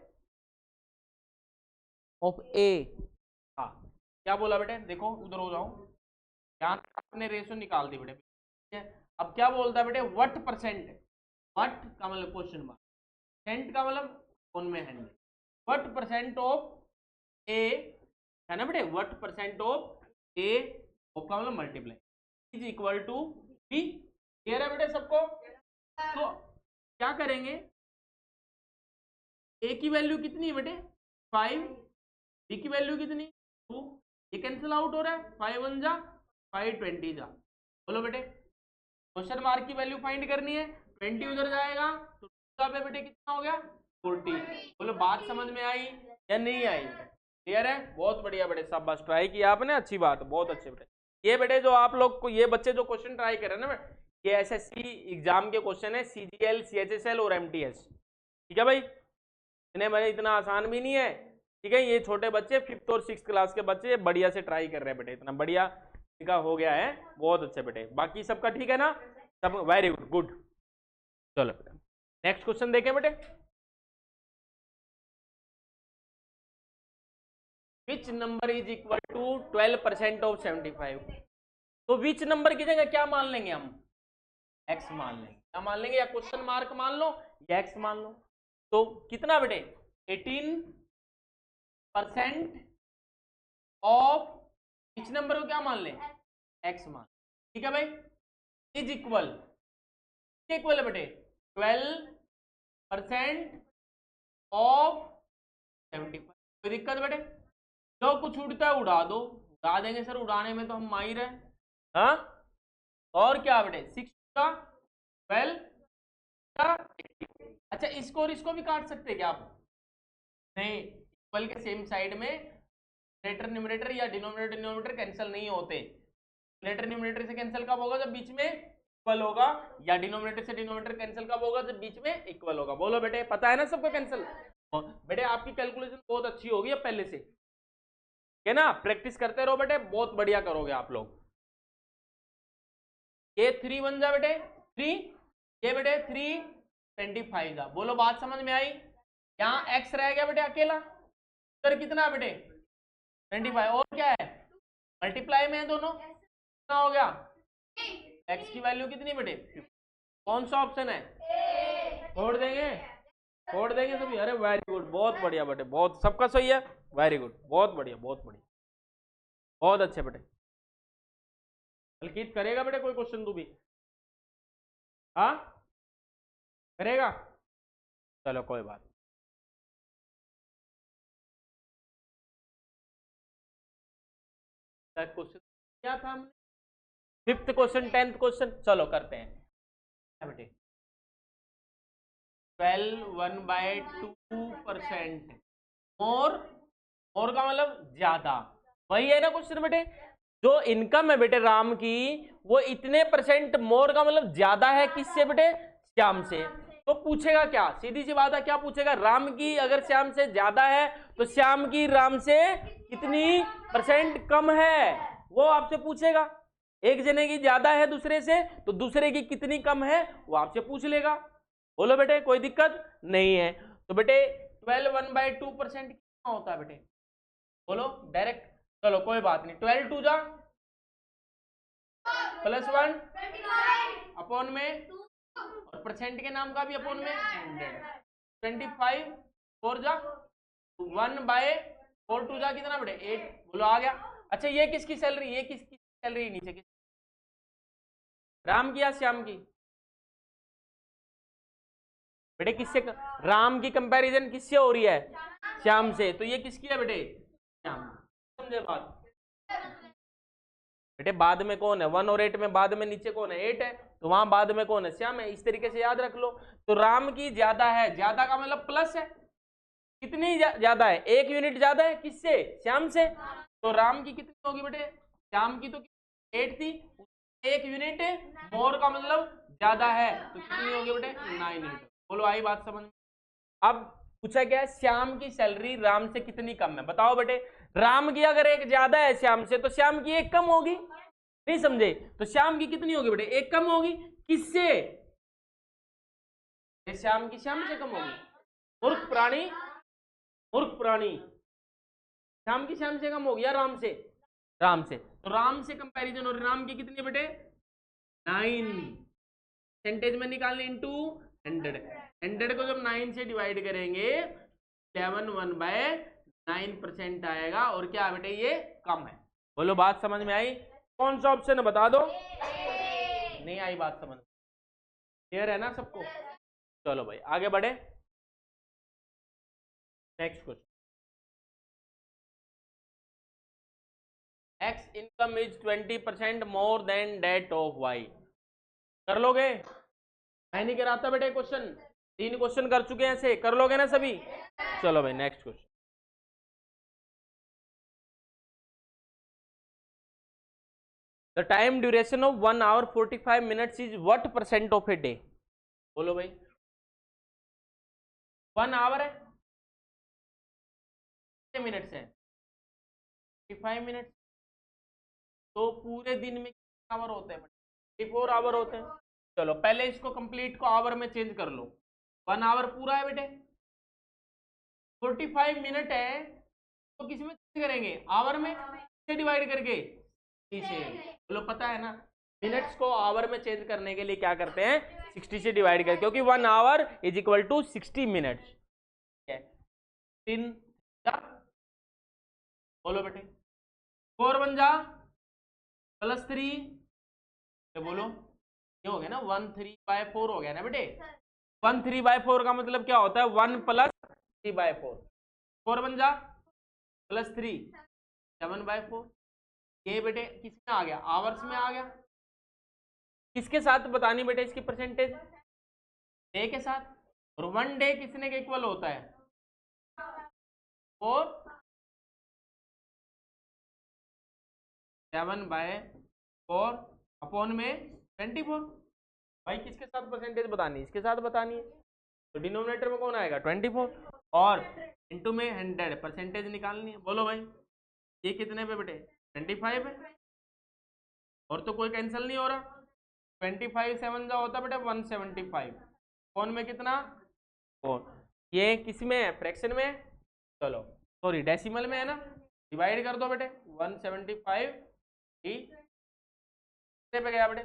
ऑफ ए, हाँ, क्या बोला बेटे, देखो उधर हो जाओ, यहाँ आपने रेशो निकाल दी बेटे, ठीक है। अब क्या बोलता है बेटे, व्हाट परसेंट, व्हाट का मतलब क्वेश्चन मार्क, सेंट का मतलब उनमें 100, व्हाट परसेंट ऑफ ए है ना बेटे, what percent of A, of का मतलब multiply, is equal to B. Clear है बेटे सबको? तो क्या करेंगे, ए की वैल्यू कितनी है बेटे 5, बी की वैल्यू कितनी 2, ये कैंसिल आउट हो रहा है, 5 1 जा 5 20 जा, बोलो बेटे क्वेश्चन मार्क की वैल्यू फाइंड करनी है, 20 उधर जाएगा तो पे बेटे कितना हो गया 40। बोलो बात समझ में आई या नहीं आई? क्लियर है? बहुत बढ़िया बेटे, शाबाश, ट्राई किया आपने, अच्छी बात, बहुत अच्छे बेटे। ये बेटे जो आप लोग को, ये बच्चे जो क्वेश्चन ट्राई कर रहे हैं ना, ये एसएससी एग्जाम के क्वेश्चन है, सीजीएल सीएचएसएल और एमटीएस, ठीक है भाई, इतने बड़े, इतना आसान भी नहीं है, ठीक है। ये छोटे बच्चे 5th और 6th क्लास के बच्चे बढ़िया से ट्राई कर रहे हैं बेटे, इतना बढ़िया इनका हो गया है, बहुत अच्छे बेटे। बाकी सबका ठीक है ना, सब वेरी गुड गुड। चलो बेटा नेक्स्ट क्वेश्चन देखें बेटे, which number is equal to 12% of 75? तो विच नंबर की जगह क्या मान लेंगे हम, एक्स मान लेंगे, क्या मान लेंगे, या क्वेश्चन मार्क मान लो या एक्स मान लो। तो कितना बेटे 18% ऑफ, इस नंबर को क्या मान लें, एक्स मान, ठीक है भाई, इज इक्वल, इक्वल है बेटे 12% ऑफ 75। कोई दिक्कत बेटे? जो कुछ उड़ता है उड़ा दो, उड़ा देंगे सर, उड़ाने में तो हम माहिर है। हाँ, और क्या बेटे 6 का 12 का अच्छा इसको और इसको भी काट सकते क्या आप? नहीं, इक्वल के सेम साइड में न्यूमरेटर न्यूमरेटर या डिनोमिनेटर डिनोमिनेटर कैंसिल नहीं होते। न्यूमरेटर न्यूमरेटर से कैंसिल कब होगा? जब बीच में इक्वल होगा, या डिनोमिनेटर से डिनोमिनेटर कैंसिल कब होगा? जब बीच में इक्वल होगा। बोलो बेटे, पता है ना सबको कैंसिल? बेटे आपकी कैलकुलेशन बहुत अच्छी होगी अब पहले से, है ना? प्रैक्टिस करते रहो बेटे, बहुत बढ़िया करोगे आप लोग। ये 3 बन जा बेटे 3, ये बेटे 325 जा। बोलो बात समझ में आई? यहाँ x रह गया बेटे अकेला, उधर कितना बेटे 25, और क्या है मल्टीप्लाई में है दोनों, कितना हो गया? x की वैल्यू कितनी बेटे? कौन सा ऑप्शन है? छोड़ देंगे, छोड़ देंगे सभी। अरे वेरी गुड, बहुत बढ़िया बेटे, बहुत सबका सही है, वेरी गुड, बहुत बढ़िया, बहुत बढ़िया, बहुत अच्छे बेटे। बल्कि करेगा बेटे कोई क्वेश्चन तू भी? हाँ करेगा, चलो कोई बात। क्वेश्चन क्या था हमने? 5th क्वेश्चन 10th क्वेश्चन, चलो करते हैं बेटे। 12 1/2%, मोर, मोर का मतलब ज्यादा, वही है ना क्वेश्चन बेटे। जो इनकम है बेटे राम की, वो इतने परसेंट मोर का मतलब ज्यादा है किससे बेटे? श्याम से। तो पूछेगा क्या? सीधी सी बात है, क्या पूछेगा? राम की अगर श्याम से ज्यादा है तो श्याम की राम से कितनी परसेंट कम है, वो आपसे पूछेगा। एक जने की ज्यादा है दूसरे से, तो दूसरे की कितनी कम है वो आपसे पूछ लेगा। बोलो बेटे, कोई दिक्कत नहीं है। तो बेटे 12 1/2% कितना होता है बेटे? बोलो डायरेक्ट, चलो कोई बात नहीं। 12 2 जा +1 अपॉन में, और परसेंट के नाम का भी अपॉन में 100। 25 4 जा 1/4 2 जा कितना बेटे 8। बोलो आ गया। अच्छा ये किसकी सैलरी, ये किसकी सैलरी नीचे की? राम की या श्याम की? बेटे किससे राम की कंपैरिजन किससे हो रही है? श्याम से। तो ये किसकी है बेटे? श्याम। समझे बात? बेटे बाद में कौन है? 1 और 8 में बाद में नीचे कौन है? 8 है, तो वहां बाद में कौन है? श्याम है। इस तरीके से याद रख लो। तो राम की ज्यादा है, ज्यादा का मतलब प्लस है। कितनी ज्यादा है? 1 यूनिट ज्यादा है किससे? श्याम से। तो राम की कितनी होगी बेटे? श्याम की तो 8 थी, 1 यूनिट मोर का मतलब ज्यादा है, तो कितनी होगी बेटे? 9 यूनिट। बोलो आई बात समझ में? अब पूछा गया श्याम की सैलरी राम से कितनी कम है, बताओ बेटे। राम की अगर एक ज्यादा है श्याम से, तो श्याम की एक कम होगी। नहीं समझे? तो श्याम की कितनी होगी बेटे? एक कम होगी। किससे? श्याम की श्याम से कम होगी। मूर्ख प्राणी, मूर्ख प्राणी। श्याम की श्याम से कम होगी या राम से? राम से। तो राम से कंपैरिजन, और राम की कितनी बेटे? 9। परसेंटेज में निकालने इनटू 100। 100 को जब 9 से डिवाइड करेंगे 7/9% आएगा। और क्या बेटे? ये कम है। बोलो बात समझ में आई? कौन सा ऑप्शन है बता दो? नहीं आई बात समझ? क्लियर है ना सबको? चलो भाई आगे बढ़े। Next question. X income is 20% more than that of Y. कर लोगे? मैं नहीं कराता बेटे क्वेश्चन, 3 क्वेश्चन कर चुके हैं ऐसे, कर लोगे ना सभी? चलो भाई next question. The time duration of 1 hour 45 minutes is what percent of a day? बोलो भाई। 1 hour है, कितने मिनट्स है? 45 मिनट। तो पूरे दिन में कितने आवर होते हैं? 24 आवर होते हैं। चलो पहले इसको कंप्लीट को आवर में चेंज कर लो। 1 आवर पूरा है बेटे, 45 मिनट है, तो किस में चेंज करेंगे? आवर में। से डिवाइड करके से। बोलो पता है ना, मिनट्स को आवर में चेंज करने के लिए क्या करते हैं? 60 से डिवाइड करके, क्योंकि 1 hour is equal to 60 minutes. 3 बोलो बेटे, 4 बन जा +3, बोलो ये हो गया ना 1/3/4 हो गया ना बेटे। 1/3/4 का मतलब क्या होता है? 1 + 3/4। 4 बन जा +3 7/4। ये बेटे किसमें आ गया? आवर्स में आ गया। किसके साथ बतानी बेटे इसकी परसेंटेज? डे के साथ। और 1 डे कितने के इक्वल होता है? 4 7/4 अपॉन में 24। भाई किसके साथ परसेंटेज बतानी है? इसके साथ बतानी है, तो डिनोमिनेटर में कौन आएगा? 24, और इनटू में 100 परसेंटेज निकालनी है। बोलो भाई ये कितने पे बेटे? 25 है, और तो कोई कैंसिल नहीं हो रहा। 25 7 जा होता बेटा 175, कौन में कितना? 4। ये किस में है? फ्रैक्शन में है, चलो सॉरी डेसिमल में है ना, डिवाइड कर दो बेटे। 175 कितने पे गया बेटे?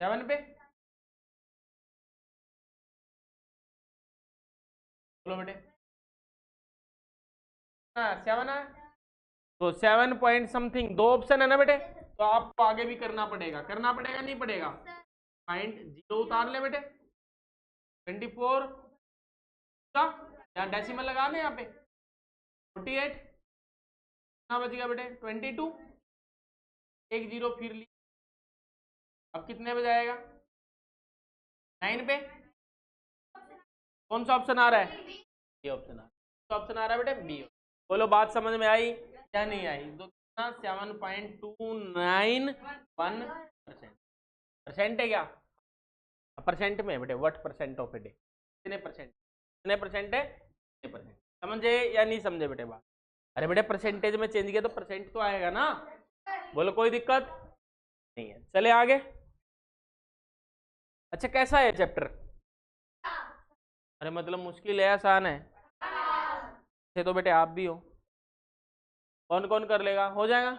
7 पे। बोलो बेटे 7 है, तो 7 पॉइंट समथिंग। दो ऑप्शन है ना बेटे, तो आपको आगे भी करना पड़ेगा, नहीं पड़ेगा? पॉइंट 0 उतार ले बेटे, 24 का यहाँ डेसिमल लगाने यहाँ पे 48, कितना बच गया बेटे? 22, एक जीरो फिर ली। अब कितने पे जाएगा? 9 पे। कौन सा ऑप्शन आ रहा है? ये ऑप्शन आ रहा है। ऑप्शन आ रहा है बेटे बी। बोलो बात समझ में आई या नहीं आई? तो कितना? 7.291%। परसेंट है क्या? परसेंट में बेटे, what percent of a day, कितने परसेंट? कितने परसेंट है? 6%। समझे या नहीं समझे बेटे बात? अरे बेटे परसेंटेज में चेंज किया तो परसेंट तो आएगा ना। बोलो कोई दिक्कत नहीं है, चले आगे। अच्छा कैसा है चैप्टर? अरे मतलब मुश्किल है आसान है? से तो बेटे आप भी हो। कौन कौन कर लेगा? हो जाएगा।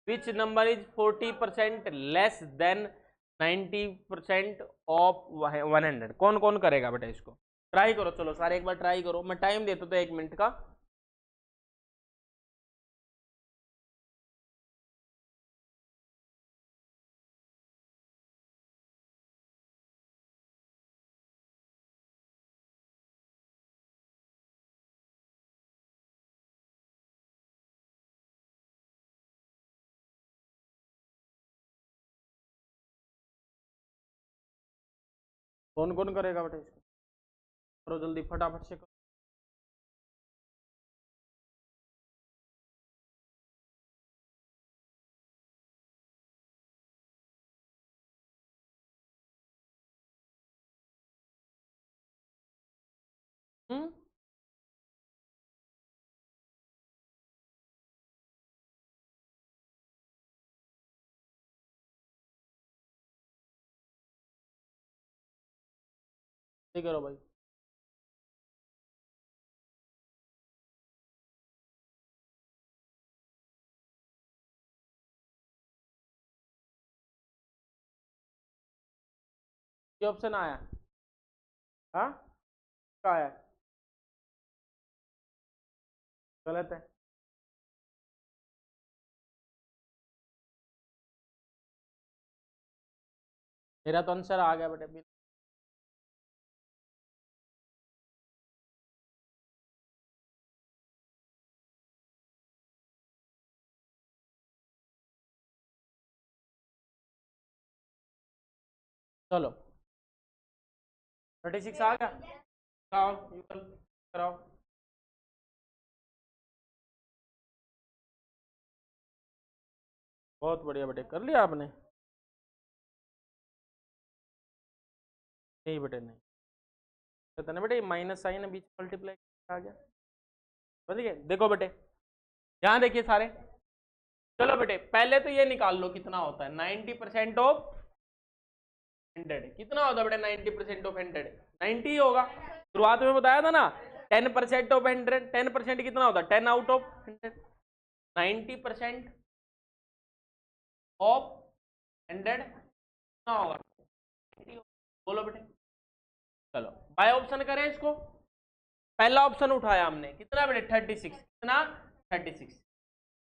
विच number is 40% less than 90% of 100? कौन कौन करेगा बेटा इसको? ट्राई करो, चलो सारे एक बार ट्राई करो। मैं टाइम देता तो 1 मिनट का। कौन कौन करेगा बेटा इसको? करो जल्दी फटाफट से करो। हम्म, ठीक करो भाई। ये ऑप्शन आया? हाँ क्या आया? गलत है। मेरा तो आंसर आ गया बेटे। चलो 36 आ गया। कराओ युगल, कराओ। बहुत बढ़िया बेटे, कर लिया आपने? नहीं बेटे नहीं, कहते ना बेटे माइनस साइन बीच मल्टीप्लाई आ गया। समझ गए? देखो बेटे यहाँ देखिए सारे। चलो बेटे पहले तो ये निकाल लो कितना होता है 90% ऑफ 100। कितना होता है बेटा 90% ऑफ 100? 90 होगा। शुरुआत में बताया था ना 10% ऑफ 100। 10% कितना होता है? 10 आउट ऑफ 100। 90% ऑफ 100 कितना होगा? 90 होगा। बोलो बेटे। चलो बाय ऑप्शन करें इसको। पहला ऑप्शन उठाया हमने, कितना बेटे? 36। कितना? 36।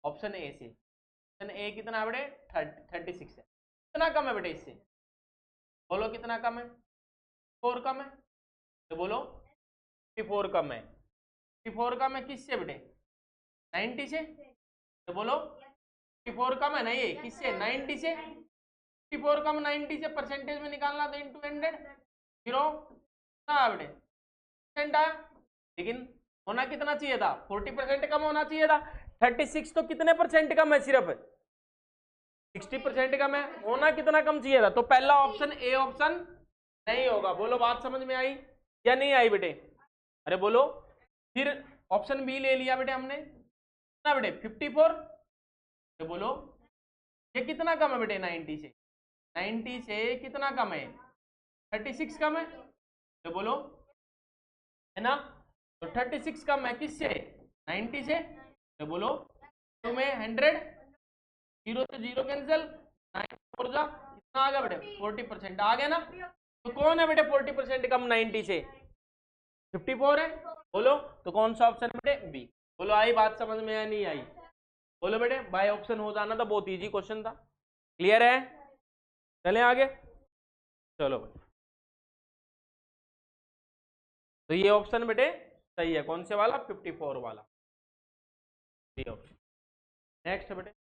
ऑप्शन ए से। ऑप्शन ए कितना बेटे? 36 है। कितना कम है बेटे इससे? बोलो कितना कम है? 4 कम है, तो बोलो 54 कम है। 54 कम है किससे बेटे? 90 से, तो बोलो 54 कम है ना ये किससे? 90 से। 54 कम 90 से परसेंटेज में निकालना तो इंटू 100 0 बेटे परसेंट आया, लेकिन होना कितना चाहिए था 40% कम होना चाहिए था। 36 तो कितने परसेंट कम है, सिर्फ 60% कम है, होना कितना कम चाहिए था। तो पहला ऑप्शन ए ऑप्शन नहीं होगा। बोलो बात समझ में आई या नहीं आई बेटे, अरे बोलो। फिर ऑप्शन बी ले लिया बेटे हमने कितना बेटे 54, तो बोलो ये कितना कम है बेटे 90 से, 90 से कितना कम है 36 कम है, तो बोलो है ना। तो 36 कम है किससे 90 से, तो बोलो तुम्हें 100 0 से 0 कैंसिल 9 जा कितना आ गया बेटे 40% आ गया ना। तो कौन है बेटे 40% कम 90 से 54 है, बोलो तो कौन सा ऑप्शन बेटे बी। बोलो आई बात समझ में या नहीं आई, बोलो बेटे बाय ऑप्शन हो जाना था, बहुत इजी क्वेश्चन था। क्लियर है, चलें आगे, चलो भाई। तो ये ऑप्शन बेटे सही है, कौन से वाला 54 वाला, ये ऑप्शन। नेक्स्ट बेटे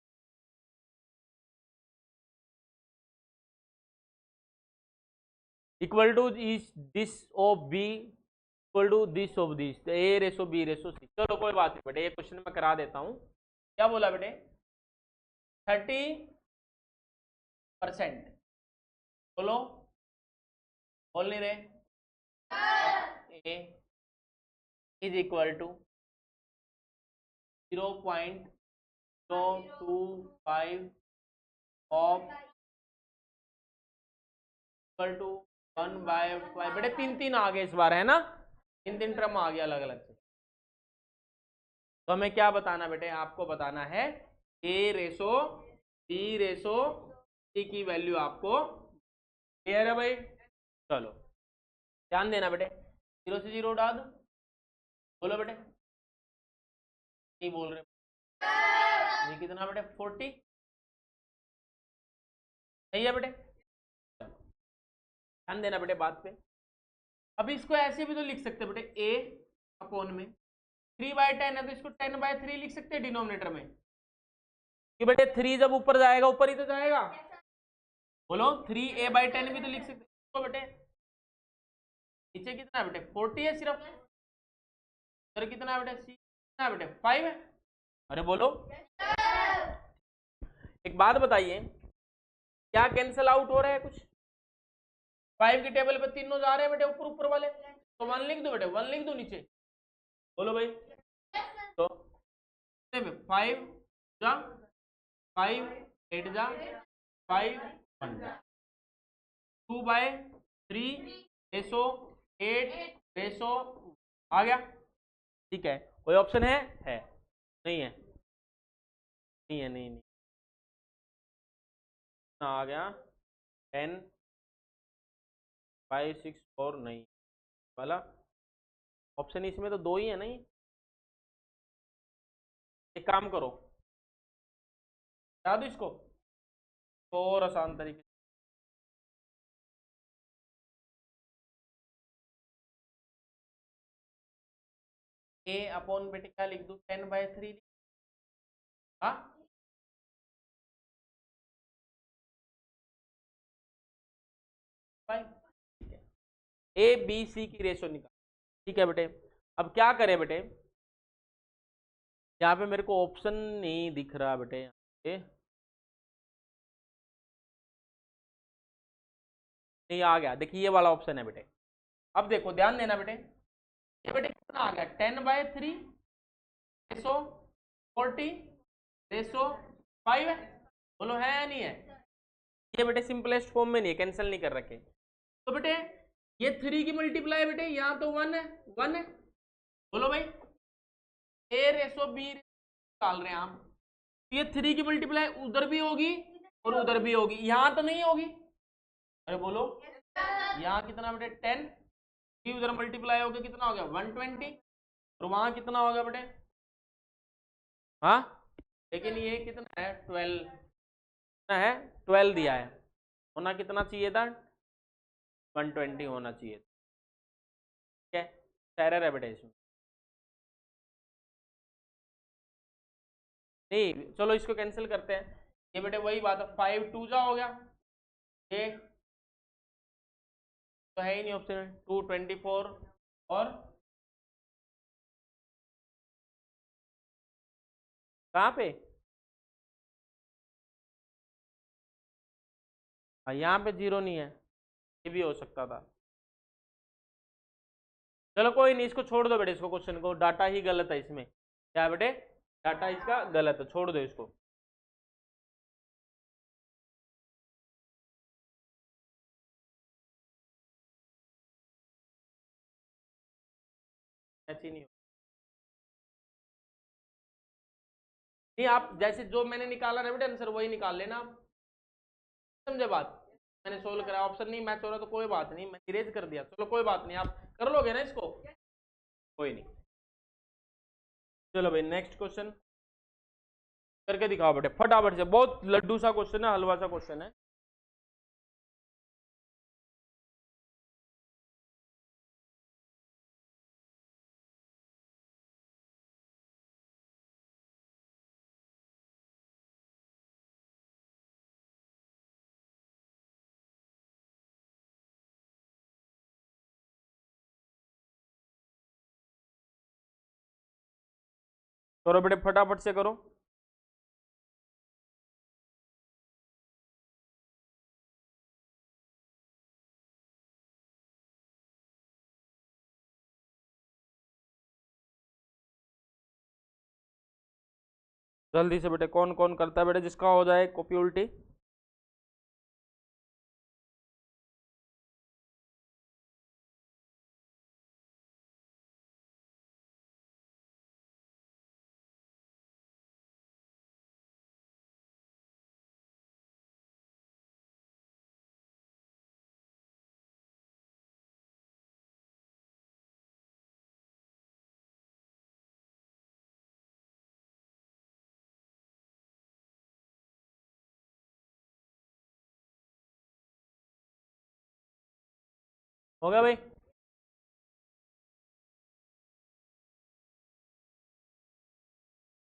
इक्वल टू इस this of B equal to this of this, तो A ratio B ratio C. चलो कोई बात नहीं बेटे, ये क्वेश्चन मैं करा देता हूं। क्या बोला बेटे 30%, बोलो बोल नहीं रहे, A is equal to 0.025 of equal to 1/5 बेटे, तीन आ गए इस बार है ना, तीन टर्म आ गया अलग अलग से। तो हमें क्या बताना बेटे, आपको बताना है ए रेसो बी रेसो सी की वैल्यू आपको क्लियर है भाई। चलो ध्यान देना बेटे, 0 से 0 उड़ा दो, बोलो बेटे नहीं बोल रहे, ये कितना बेटे 40 सही है बेटे। ध्यान देना बेटे बात पे। अभी इसको ऐसे भी तो लिख सकते बेटे a अपॉन में 3/10 है, तो इसको 10/3 लिख सकते हैं डिनोमिनेटर में, कि बेटे 3 जब ऊपर जाएगा ऊपर ही तो जाएगा, बोलो 3a/10 भी तो लिख सकते हैं बेटे। नीचे कितना बेटे 40 है सिर्फ, इधर कितना बेटे c कितना बेटे 5 है, अरे बोलो। एक बात बताइए, क्या कैंसिल आउट हो रहा है कुछ, 5 की टेबल पे तीनों जा रहे हैं बेटे ऊपर ऊपर वाले, तो 1 लिख दो बेटे, 1 लिख दो नीचे, बोलो भाई। तो 5 जा 5 8 जा 5 1 2/3 रेसो 8 रेसो आ गया, ठीक है। कोई ऑप्शन है नहीं है, नहीं है, नहीं आ गया 10 5 6 4 नहीं वाला ऑप्शन, इसमें तो 2 ही है नहीं। एक काम करो, बता दो इसको और आसान तरीके से। ए अपॉन बेटे क्या लिख दू 10/3 हाँ, ए बी सी की रेशो निकाल, ठीक है बेटे। अब क्या करें बेटे, यहाँ पे मेरे को ऑप्शन नहीं दिख रहा बेटे, यहाँ पे नहीं आ गया, देखिए ये वाला ऑप्शन है बेटे। अब देखो ध्यान देना बेटे, ये बेटे कितना आ गया 10/3 रेसो 40 रेसो 5 है, बोलो है या नहीं है। ये बेटे सिंपलेस्ट फॉर्म में नहीं है, कैंसिल नहीं कर रखे, तो बेटे ये 3 की मल्टीप्लाई बेटे यहाँ तो 1 है 1 है, बोलो भाई ए रेसो बी निकाल रहे हैं हम, तो ये 3 की मल्टीप्लाई उधर भी होगी और उधर भी होगी, यहाँ तो नहीं होगी, अरे बोलो यहाँ कितना बेटे 10 की उधर मल्टीप्लाई हो गया कितना हो गया 120, और वहां कितना होगा बेटे हाँ, लेकिन ये कितना है 12, कितना है 12 दिया है, होना कितना चाहिए था 120 होना चाहिए, ठीक है। एरर है बेटे इसमें, नहीं चलो इसको कैंसिल करते हैं, ये बेटे वही बात है 5 2 जा हो गया ये तो है ही नहीं ऑप्शन में, 224 और कहाँ पे, हाँ यहाँ पे 0 नहीं है, ये भी हो सकता था। चलो कोई नहीं, इसको छोड़ दो बेटे, इसको क्वेश्चन को, डाटा ही गलत है इसमें, क्या है बेटे, डाटा इसका गलत है, छोड़ दो इसको। ऐसी नहीं नहीं, आप जैसे जो मैंने निकाला ना बेटे आंसर वही निकाल लेना आप, समझे बात। मैंने सोल्व करा, ऑप्शन नहीं मैच हो रहा तो कोई बात नहीं, मैं इरेज कर दिया, चलो कोई बात नहीं, आप कर लोगे ना इसको, कोई नहीं। चलो भाई नेक्स्ट क्वेश्चन करके दिखाओ बेटे फटाफट से, बहुत लड्डू सा क्वेश्चन है, हलवा सा क्वेश्चन है। करो बेटे फटाफट से करो। जल्दी से बेटे, कौन कौन करता है बेटे, जिसका हो जाए कॉपी उल्टी। हो गया भाई,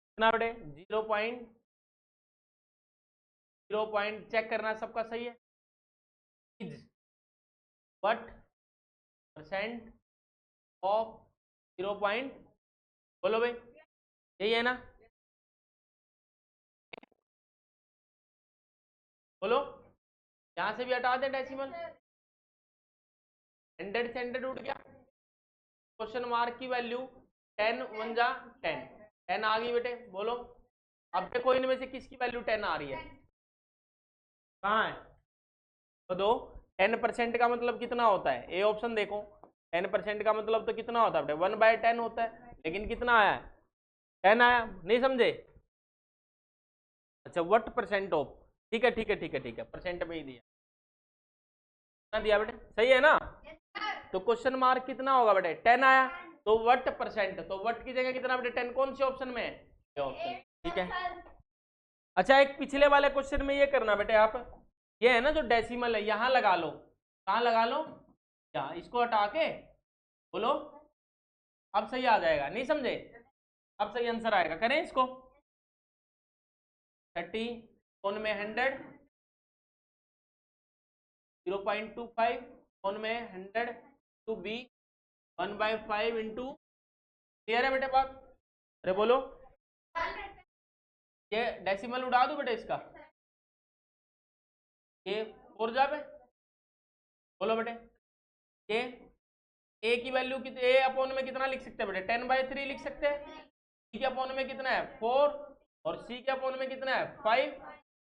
कितना बेटे, 0.0 चेक करना सबका सही है। इज वट परसेंट ऑफ 0 बोलो भाई, यही है ना, बोलो, यहां से भी हटा दे डेसिमल, 100 से 100 उठ गया, क्वेश्चन मार्क की वैल्यू 10 1 जा 10, 10 आ गई बेटे, बोलो। अब देखो इनमें से किसकी वैल्यू 10 आ रही है, कहाँ है, तो दो, 10% का मतलब कितना होता है, ए ऑप्शन देखो, 10% का मतलब तो कितना होता है बेटे, 1/10 होता है, लेकिन कितना आया है, 10 आया, नहीं समझे। अच्छा व्हाट परसेंट ऑफ, ठीक है ठीक है ठीक है ठीक है, परसेंट में ही दिया, कितना दिया बेटे, सही है ना। तो क्वेश्चन मार्क कितना होगा बेटे, 10 आया, तो व्हाट परसेंट, तो व्हाट की जगह कितना बेटे, 10 कौन से ऑप्शन में है, ये ऑप्शन, ठीक है। अच्छा एक पिछले वाले क्वेश्चन में ये करना बेटे आप, ये है ना जो डेसिमल है यहां लगा लो, कहां लगा लो, यहाँ, इसको हटा के बोलो, अब सही आ जाएगा, नहीं समझे, अब सही आंसर आएगा, करें इसको, 30 कौन में 100, 0.25 कौन में 100 टू बी 1/5 इंटू, क्लियर है बेटे बात, अरे बोलो, ये डेसिमल उड़ा दो बेटे इसका, ये 4 जावे, बोलो बेटे, ये ए की वैल्यू कितनी, ए अपॉन में कितना लिख सकते हैं बेटे, 10/3 लिख सकते हैं, सी के अपॉन में कितना है 4, और सी के अपॉन में कितना है 5,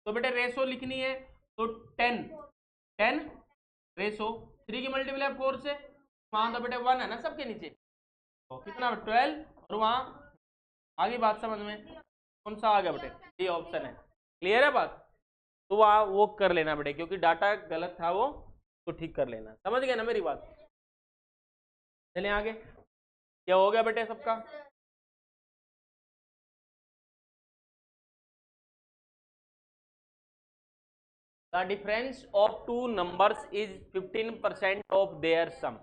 तो बेटे रेशो लिखनी है, तो 10 10 रेशो 3 की मल्टीप्लाई 4 से, वहां तो बेटे 1 है ना सबके नीचे, तो कितना 12, और वहां आगे बात समझ में, कौन सा आ गया बेटे, ये ऑप्शन है, क्लियर है बात, तो वह वो कर लेना बेटे, क्योंकि डाटा गलत था वो, तो ठीक कर लेना, समझ गए ना मेरी बात। चलिए आगे, क्या हो गया बेटे सबका, the difference of two numbers is 15% of their sum,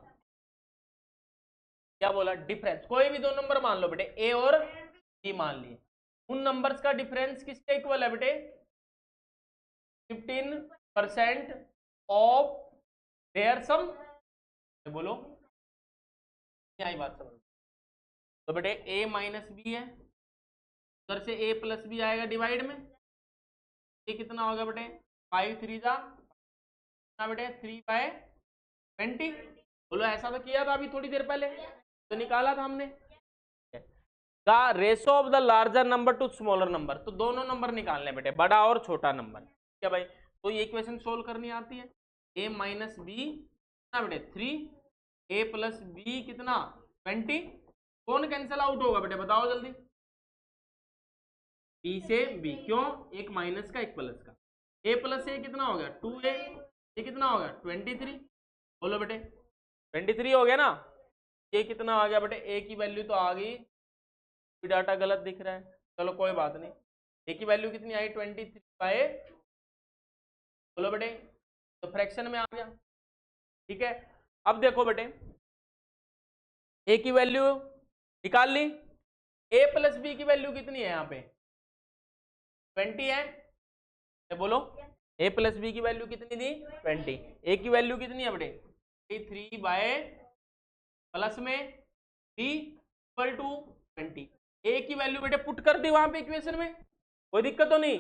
क्या बोला, डिफरेंस कोई भी दो नंबर मान लो बेटे, ए और बी मान लिए, उन नंबर्स का डिफरेंस किसके इक्वल है बेटे, 15% ऑफ देयर सम, बोलो क्या आई बात समझ। तो बेटे a माइनस बी है, उधर से a प्लस बी आएगा डिवाइड में, ये कितना होगा बेटे 5 3 जा बेटे 3/20। बोलो ऐसा तो किया था अभी थोड़ी देर पहले, तो निकाला था हमने the ratio of the larger number two smaller number. तो दोनों नंबर निकालने बेटे, बड़ा और छोटा नंबर। क्या भाई, तो ये इक्वेशन सोल्व करनी आती है। a माइनस बी कितना बेटे 3, a प्लस बी कितना 20। कौन कैंसिल आउट होगा बेटे बताओ जल्दी, b से b, क्यों, एक माइनस का एक प्लस का। a प्लस ए कितना हो गया 2a, ये कितना हो गया 23। बोलो बेटे 23 हो गया ना। ये कितना आ गया बेटे, a की वैल्यू तो आ गई, डाटा गलत दिख रहा है, चलो कोई बात नहीं। a की वैल्यू कितनी आई 23/, बोलो बेटे, तो फ्रैक्शन में आ गया। ठीक है, अब देखो बेटे a की वैल्यू निकाल ली, a प्लस बी की वैल्यू कितनी है यहाँ पे 20 है, तो बोलो a प्लस बी की वैल्यू कितनी थी 20, a की वैल्यू कितनी है बेटे 3 प्लस में b इक्वल टू 20। a की वैल्यू बेटे पुट कर दी वहां पे इक्वेशन में, कोई दिक्कत तो नहीं।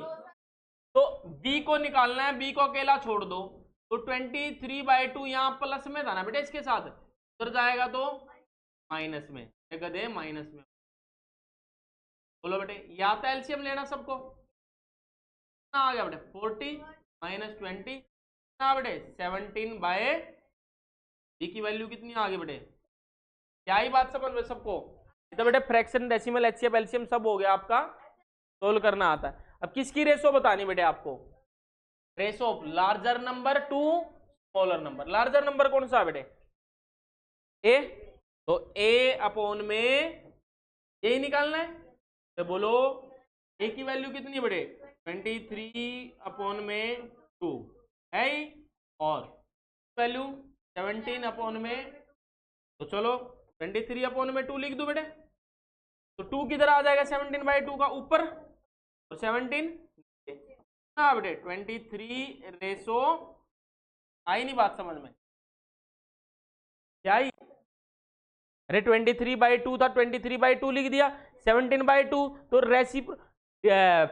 तो b को निकालना है, b को अकेला छोड़ दो, तो 23/2 यहाँ प्लस में था ना बेटे, इसके साथ उधर जाएगा तो माइनस में, गधे माइनस में। बोलो बेटे या तो एलसीएम लेना सबको, कितना आ गया बेटे 40 माइनस 20 कितना बेटे 17/, b की वैल्यू कितनी आ गई बेटे, क्या ही बात समझ में सबको। तो बेटे फ्रैक्शन डेसिमल एचसीएफ एलसीएम सब हो गया आपका, सोल्व करना आता है। अब किसकी रेशो बतानी बेटे आपको, ratio of larger number two smaller number. Larger number कौन सा है बेटे ए, तो a अपॉन में यही निकालना है। तो बोलो a की वैल्यू कितनी है बेटे 23/2 है ही, और वैल्यू 17 में, तो चलो 23/2 लिख दो बेटे, तो 2 किधर आ जाएगा 17/2 का ऊपर, तो 17 हाँ बेटे 23 रेशो, आई नहीं बात समझ में, क्या आई, अरे 23/2 था 23/2 लिख दिया, 17/2 तो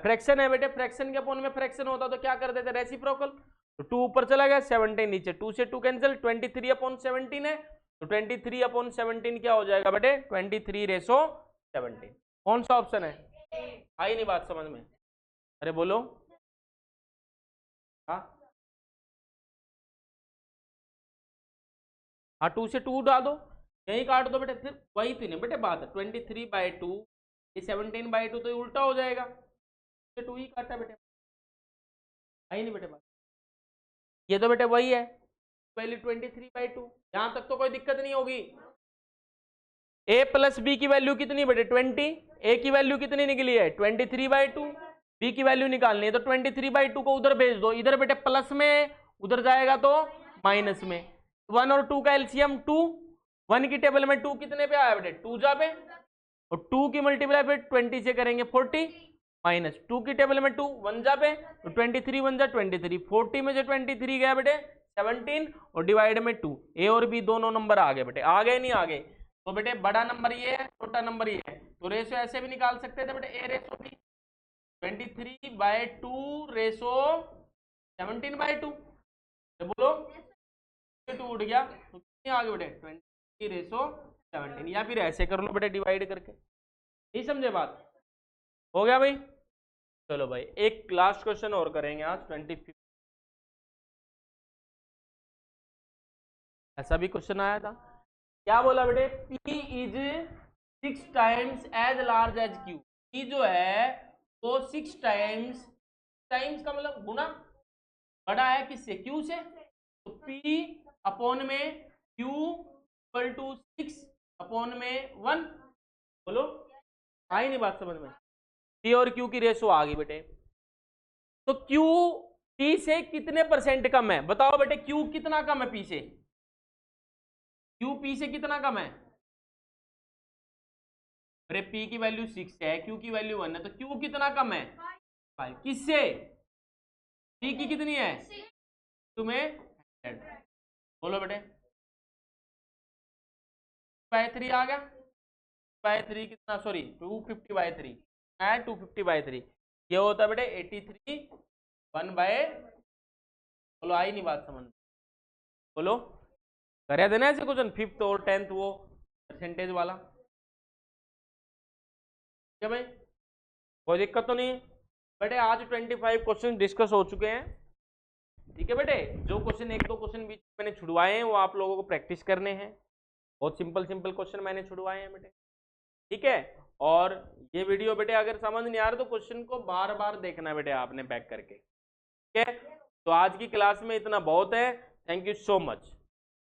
फ्रैक्शन है बेटे, फ्रैक्शन के अपॉन में फ्रैक्शन होता तो क्या कर देते रेसिप्रोकल, तो 2 ऊपर चला गया 17 नीचे, 2 से 2 कैंसिल, 23/17 है, तो 23/17 क्या हो जाएगा बेटे 23/17। कौन सा ऑप्शन है, आई नहीं बात समझ में, अरे बोलो हाँ 2 से 2 डाल दो, यही काट दो बेटे, फिर वही तो नहीं बेटे बात है 23/2, ये 17/2 तो उल्टा हो जाएगा, 2 ही काटा बेटे, आई नहीं बेटे बात, ये तो बेटे वही है वैल्यू 23/2, यहां तक तो कोई दिक्कत नहीं होगी। a प्लस बी की वैल्यू कितनी बेटे 20, a की वैल्यू कितनी निकली है 23/2, b की वैल्यू निकालनी है, तो 23/2 को उधर भेज दो, इधर बेटे प्लस में, उधर जाएगा तो माइनस में, 1 और 2 का एलसीएम 2, 1 की टेबल में 2 कितने पे आया बेटे 2 जा पे, और 2 की मल्टीप्लाई पे 20 से करेंगे 40, माइनस 2 की टेबल में 2 1 जा पे, तो 23 1 जा 23, 40 में से 23 गया बेटे 17, और डिवाइड में 2, ए और बी दोनों नंबर आ गए बेटे, आ गए नहीं आ गए, तो बेटे बड़ा नंबर ये है छोटा नंबर ये है, तो रेशो ऐसे भी निकाल सकते थे बेटे, ए रेशो बी 23/2 रेशो 17/2, तो बोलो 2 उठ गया तो कितनी आ गई बेटे 20 रेशो 17, या फिर ऐसे कर लो बेटे डिवाइड करके, नहीं समझे बात, हो गया भाई। चलो भाई एक लास्ट क्वेश्चन और करेंगे आज 25, ऐसा भी क्वेश्चन आया था, क्या बोला बेटे P is 6 times as large as Q, P जो है वो 6 टाइम्स का मतलब गुना बड़ा है किससे Q से, तो P अपॉन में Q इक्वल टू 6/1, बोलो आई नहीं बात समझ में, P और Q की रेशो आ गई बेटे, तो Q P से कितने परसेंट कम है बताओ बेटे, Q कितना कम है P से, Q P से कितना कम है, अरे P की वैल्यू 6 है Q की वैल्यू 1 है, तो Q कितना कम है 5, किससे, P की कितनी है तुम्हें बोलो बेटे, बाई 3 आ गया, बाई 3 कितना, सॉरी 250/3, 250/3, ये होता है बेटे 83 1/, बोलो आई नहीं बात समझ, बोलो कर देना ऐसे क्वेश्चन 5th और 10th वो परसेंटेज वाला, ठीक है भाई, कोई दिक्कत तो नहीं है बेटे। आज 25 क्वेश्चन डिस्कस हो चुके हैं, ठीक है बेटे। जो क्वेश्चन 1-2 क्वेश्चन बीच मैंने छुड़वाए हैं वो आप लोगों को प्रैक्टिस करने हैं, बहुत सिंपल सिंपल क्वेश्चन मैंने छुड़वाए हैं बेटे, ठीक है। और ये वीडियो बेटे अगर समझ नहीं आ रहा तो क्वेश्चन को बार बार देखना बेटे आपने बैक करके, ठीक है। तो आज की क्लास में इतना बहुत है, थैंक यू सो मच।